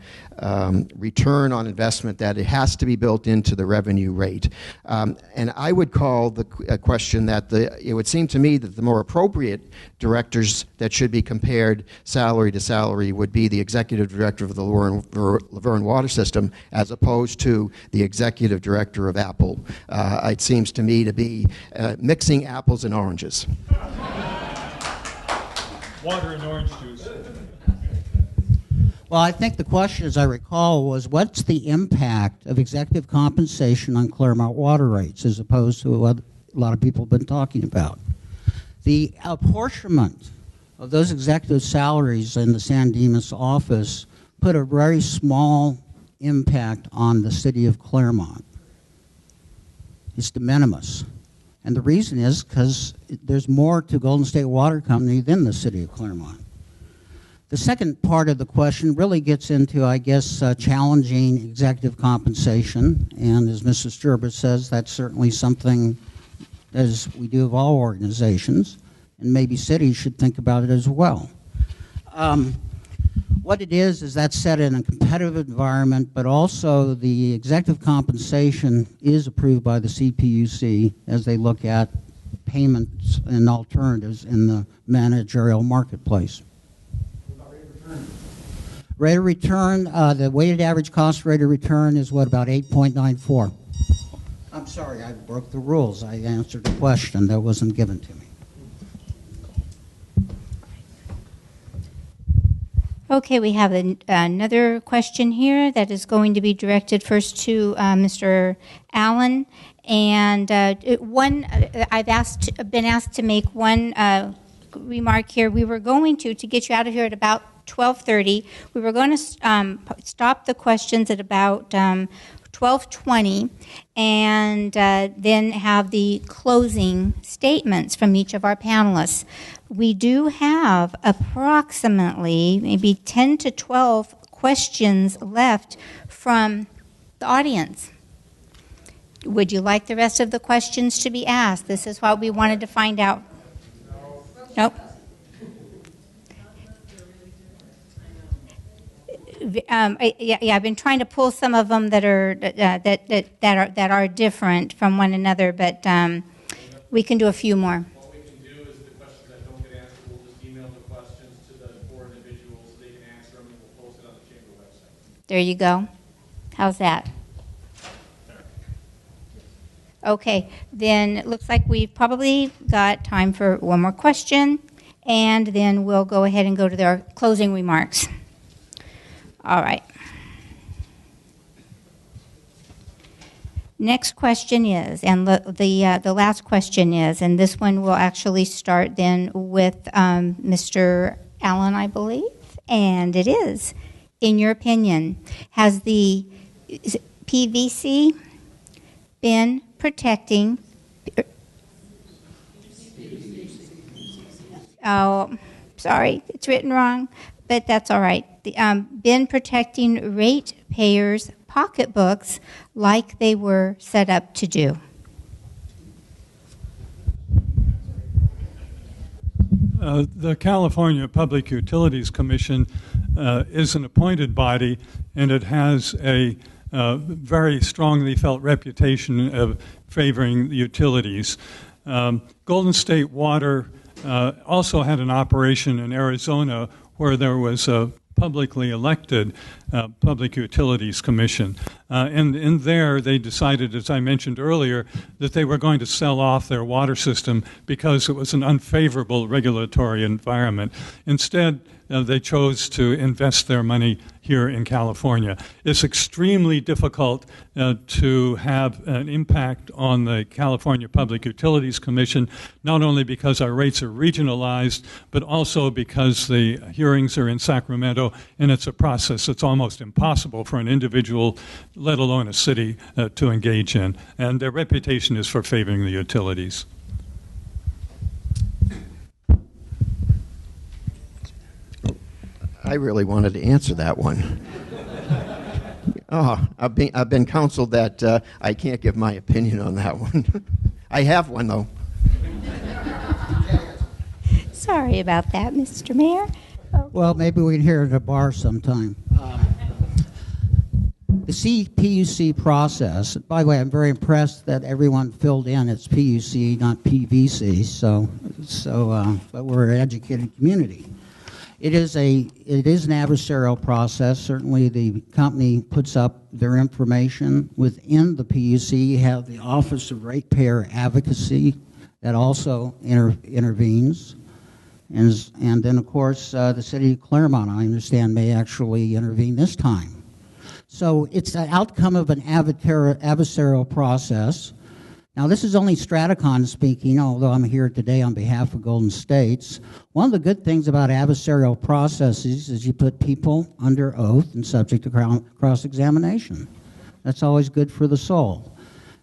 return on investment that it has to be built into the revenue rate. And I would call the question that it would seem to me that the more appropriate directors that should be compared salary to salary would be the executive director of the Laverne Water System as opposed to the executive director of Apple. It seems to me to be mixing apples and oranges. Water and orange juice. Well, I think the question, as I recall, was what's the impact of executive compensation on Claremont water rates, as opposed to what a lot of people have been talking about. The apportionment of those executive salaries in the San Dimas office put a very small impact on the city of Claremont. It's de minimis. And the reason is because there's more to Golden State Water Company than the city of Claremont. The second part of the question really gets into, I guess, challenging executive compensation. And as Mrs. Sturber says, that's certainly something, as we do of all organizations, and maybe cities should think about it as well. What it is that's set in a competitive environment, but also the executive compensation is approved by the CPUC as they look at payments and alternatives in the managerial marketplace. Rate of return, the weighted average cost rate of return is what, about 8.94? I'm sorry, I broke the rules. I answered a question that wasn't given to me. Okay, we have another question here that is going to be directed first to Mr. Allen. And I've been asked to make one remark here. We were going to get you out of here at about 12:30. We were going to stop the questions at about 12:20 and then have the closing statements from each of our panelists. We do have approximately maybe 10 to 12 questions left from the audience. Would you like the rest of the questions to be asked? This is what we wanted to find out. Nope. I've been trying to pull some of them that are different from one another, but we can do a few more. What we can do is the questions that don't get answered, we'll just email the questions to the 4 individuals. They can answer them, and we'll post it on the chamber website. There you go. How's that? Okay, then it looks like we've probably got time for one more question, and then we'll go ahead and go to their closing remarks. All right. Next question is, and the last question is, and this one will actually start then with Mr. Allen, I believe, and it is, in your opinion, has the PVC been protecting? Oh, sorry, it's written wrong, but that's all right. Been protecting ratepayers' pocketbooks like they were set up to do? The California Public Utilities Commission is an appointed body, and it has a very strongly felt reputation of favoring the utilities. Golden State Water also had an operation in Arizona where there was a publicly elected Public Utilities Commission. And in there, they decided, as I mentioned earlier, that they were going to sell off their water system because it was an unfavorable regulatory environment. Instead, they chose to invest their money here in California. It's extremely difficult to have an impact on the California Public Utilities Commission, not only because our rates are regionalized, but also because the hearings are in Sacramento, and it's a process that's almost impossible for an individual, let alone a city, to engage in. And their reputation is for favoring the utilities. I really wanted to answer that one. Oh, I've been counseled that I can't give my opinion on that one. I have one, though. Sorry about that, Mr. Mayor. Well, maybe we can hear it at a bar sometime. The CPUC process, by the way, I'm very impressed that everyone filled in it's PUC, not PVC, but we're an educated community. It is an adversarial process. Certainly the company puts up their information. Within the PUC, you have the Office of Ratepayer Advocacy that also intervenes. And then, of course, the city of Claremont, I understand, may actually intervene this time. So it's the outcome of an adversarial process. Now, this is only Stratacon speaking, although I'm here today on behalf of Golden States. One of the good things about adversarial processes is you put people under oath and subject to cross-examination. That's always good for the soul.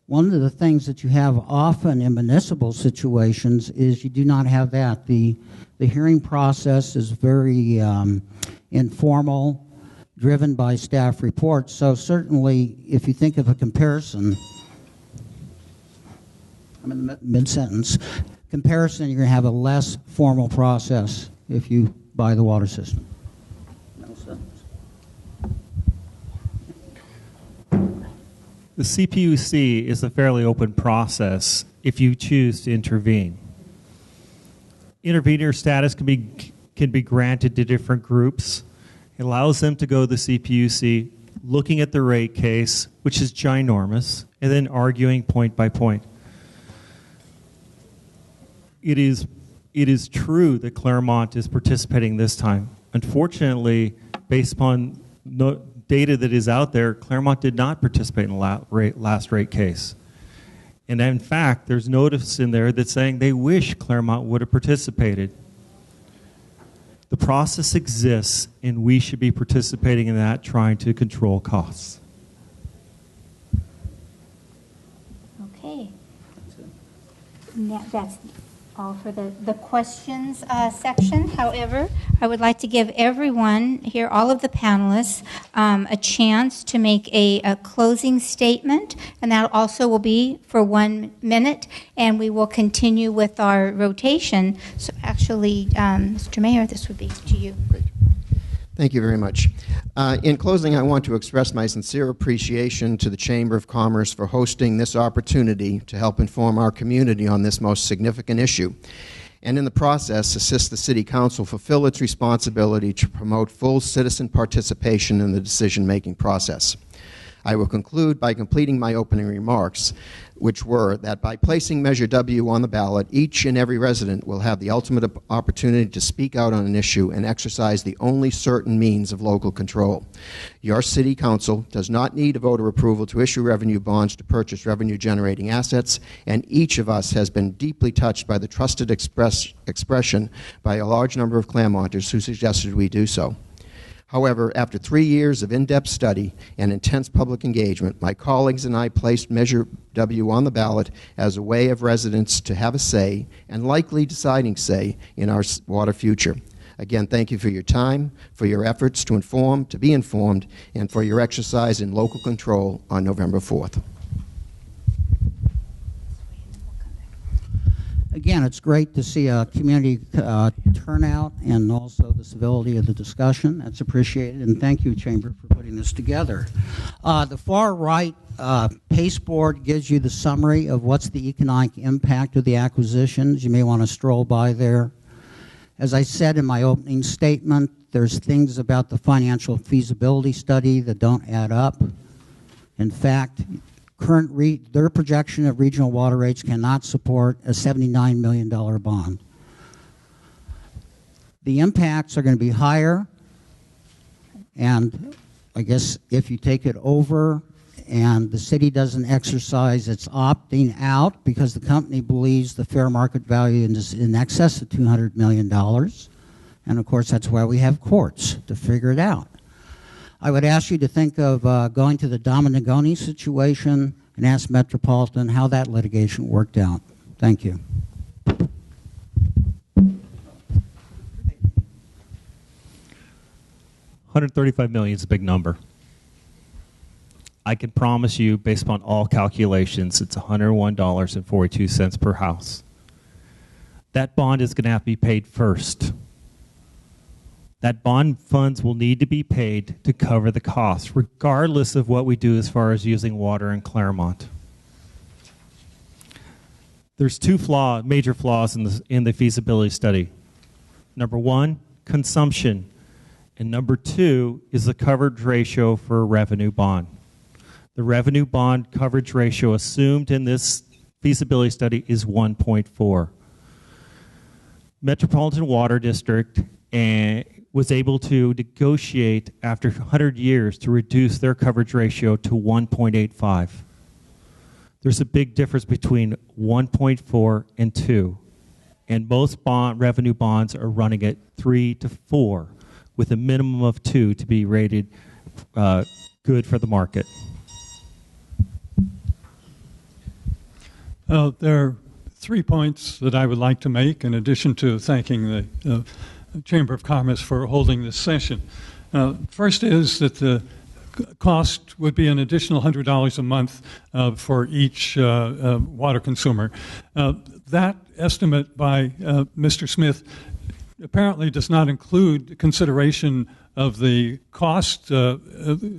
One of the things that you have often in municipal situations is you do not have that. The hearing process is very informal, driven by staff reports. So certainly, if you think of a comparison, I'm in the mid-sentence, comparison, you're going to have a less formal process if you buy the water system. The CPUC is a fairly open process if you choose to intervene. Intervener status can be granted to different groups. It allows them to go to the CPUC, looking at the rate case, which is ginormous, and then arguing point by point. It is true that Claremont is participating this time. Unfortunately, based upon data that is out there, Claremont did not participate in the last rate case. And in fact, there's notice in there that's saying they wish Claremont would have participated. The process exists, and we should be participating in that, trying to control costs. Okay. That's all for the questions section. However, I would like to give everyone here, all of the panelists, a chance to make a closing statement, and that also will be for 1 minute, and we will continue with our rotation. So actually, Mr. Mayor, this would be to you. Great. Thank you very much. In closing, I want to express my sincere appreciation to the Chamber of Commerce for hosting this opportunity to help inform our community on this most significant issue, and in the process assist the City Council fulfill its responsibility to promote full citizen participation in the decision-making process. I will conclude by completing my opening remarks, which were that by placing Measure W on the ballot, each and every resident will have the ultimate opportunity to speak out on an issue and exercise the only certain means of local control. Your City Council does not need voter approval to issue revenue bonds to purchase revenue-generating assets, and each of us has been deeply touched by the trusted expression by a large number of Claremonters who suggested we do so. However, after 3 years of in-depth study and intense public engagement, my colleagues and I placed Measure W on the ballot as a way of residents to have a say, and likely deciding say, in our water future. Again, thank you for your time, for your efforts to inform, to be informed, and for your exercise in local control on November 4th. Again, it's great to see a community turnout and also the civility of the discussion. That's appreciated, and thank you, Chamber, for putting this together. The far right pasteboard gives you the summary of what's the economic impact of the acquisitions. You may want to stroll by there. As I said in my opening statement, there's things about the financial feasibility study that don't add up. In fact, their projection of regional water rates cannot support a $79 million bond. The impacts are going to be higher, and I guess if you take it over and the city doesn't exercise its opting out because the company believes the fair market value is in excess of $200 million, and of course that's why we have courts to figure it out. I would ask you to think of going to the Dominigoni situation and ask Metropolitan how that litigation worked out. Thank you. 135 million is a big number. I can promise you, based upon all calculations, it's $101.42 per house. That bond is going to have to be paid first. That bond funds will need to be paid to cover the costs, regardless of what we do as far as using water in Claremont. There's two major flaws in the feasibility study. Number one, consumption. And number two is the coverage ratio for a revenue bond. The revenue bond coverage ratio assumed in this feasibility study is 1.4. Metropolitan Water District was able to negotiate after 100 years to reduce their coverage ratio to 1.85. There's a big difference between 1.4 and 2. And most revenue bonds are running at 3 to 4, with a minimum of 2 to be rated good for the market. There are 3 points that I would like to make, in addition to thanking the Chamber of Commerce for holding this session. First is that the cost would be an additional $100 a month for each water consumer. That estimate by Mr. Smith apparently does not include consideration of the cost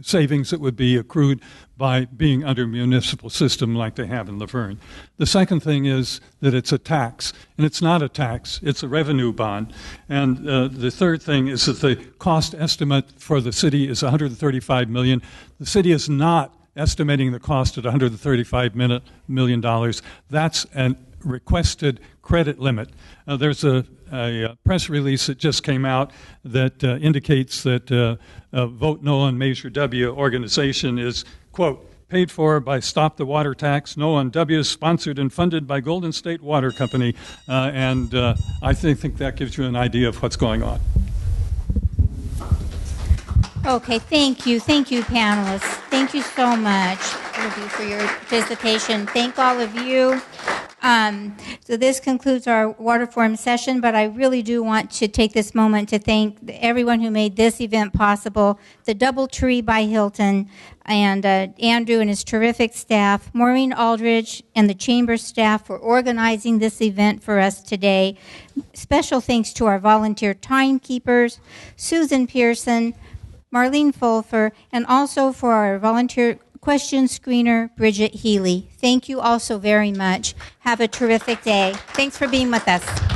savings that would be accrued by being under a municipal system like they have in Laverne. The second thing is that it's a tax, and it's not a tax, it's a revenue bond. And the third thing is that the cost estimate for the city is $135 million. The city is not estimating the cost at $135 million. That's a requested credit limit. There's a press release that just came out that indicates that Vote No on Measure W organization is, quote, paid for by Stop the Water Tax. No on W is sponsored and funded by Golden State Water Company. And I think that gives you an idea of what's going on. Okay, thank you, panelists. Thank you so much, all of you, for your participation. Thank all of you. So this concludes our water forum session, but I really do want to take this moment to thank everyone who made this event possible, the DoubleTree by Hilton, and Andrew and his terrific staff, Maureen Aldridge and the Chamber staff for organizing this event for us today. Special thanks to our volunteer timekeepers, Susan Pearson, Marlene Fulfer, and also for our volunteer question screener, Bridget Healy. Thank you all so very much. Have a terrific day. Thanks for being with us.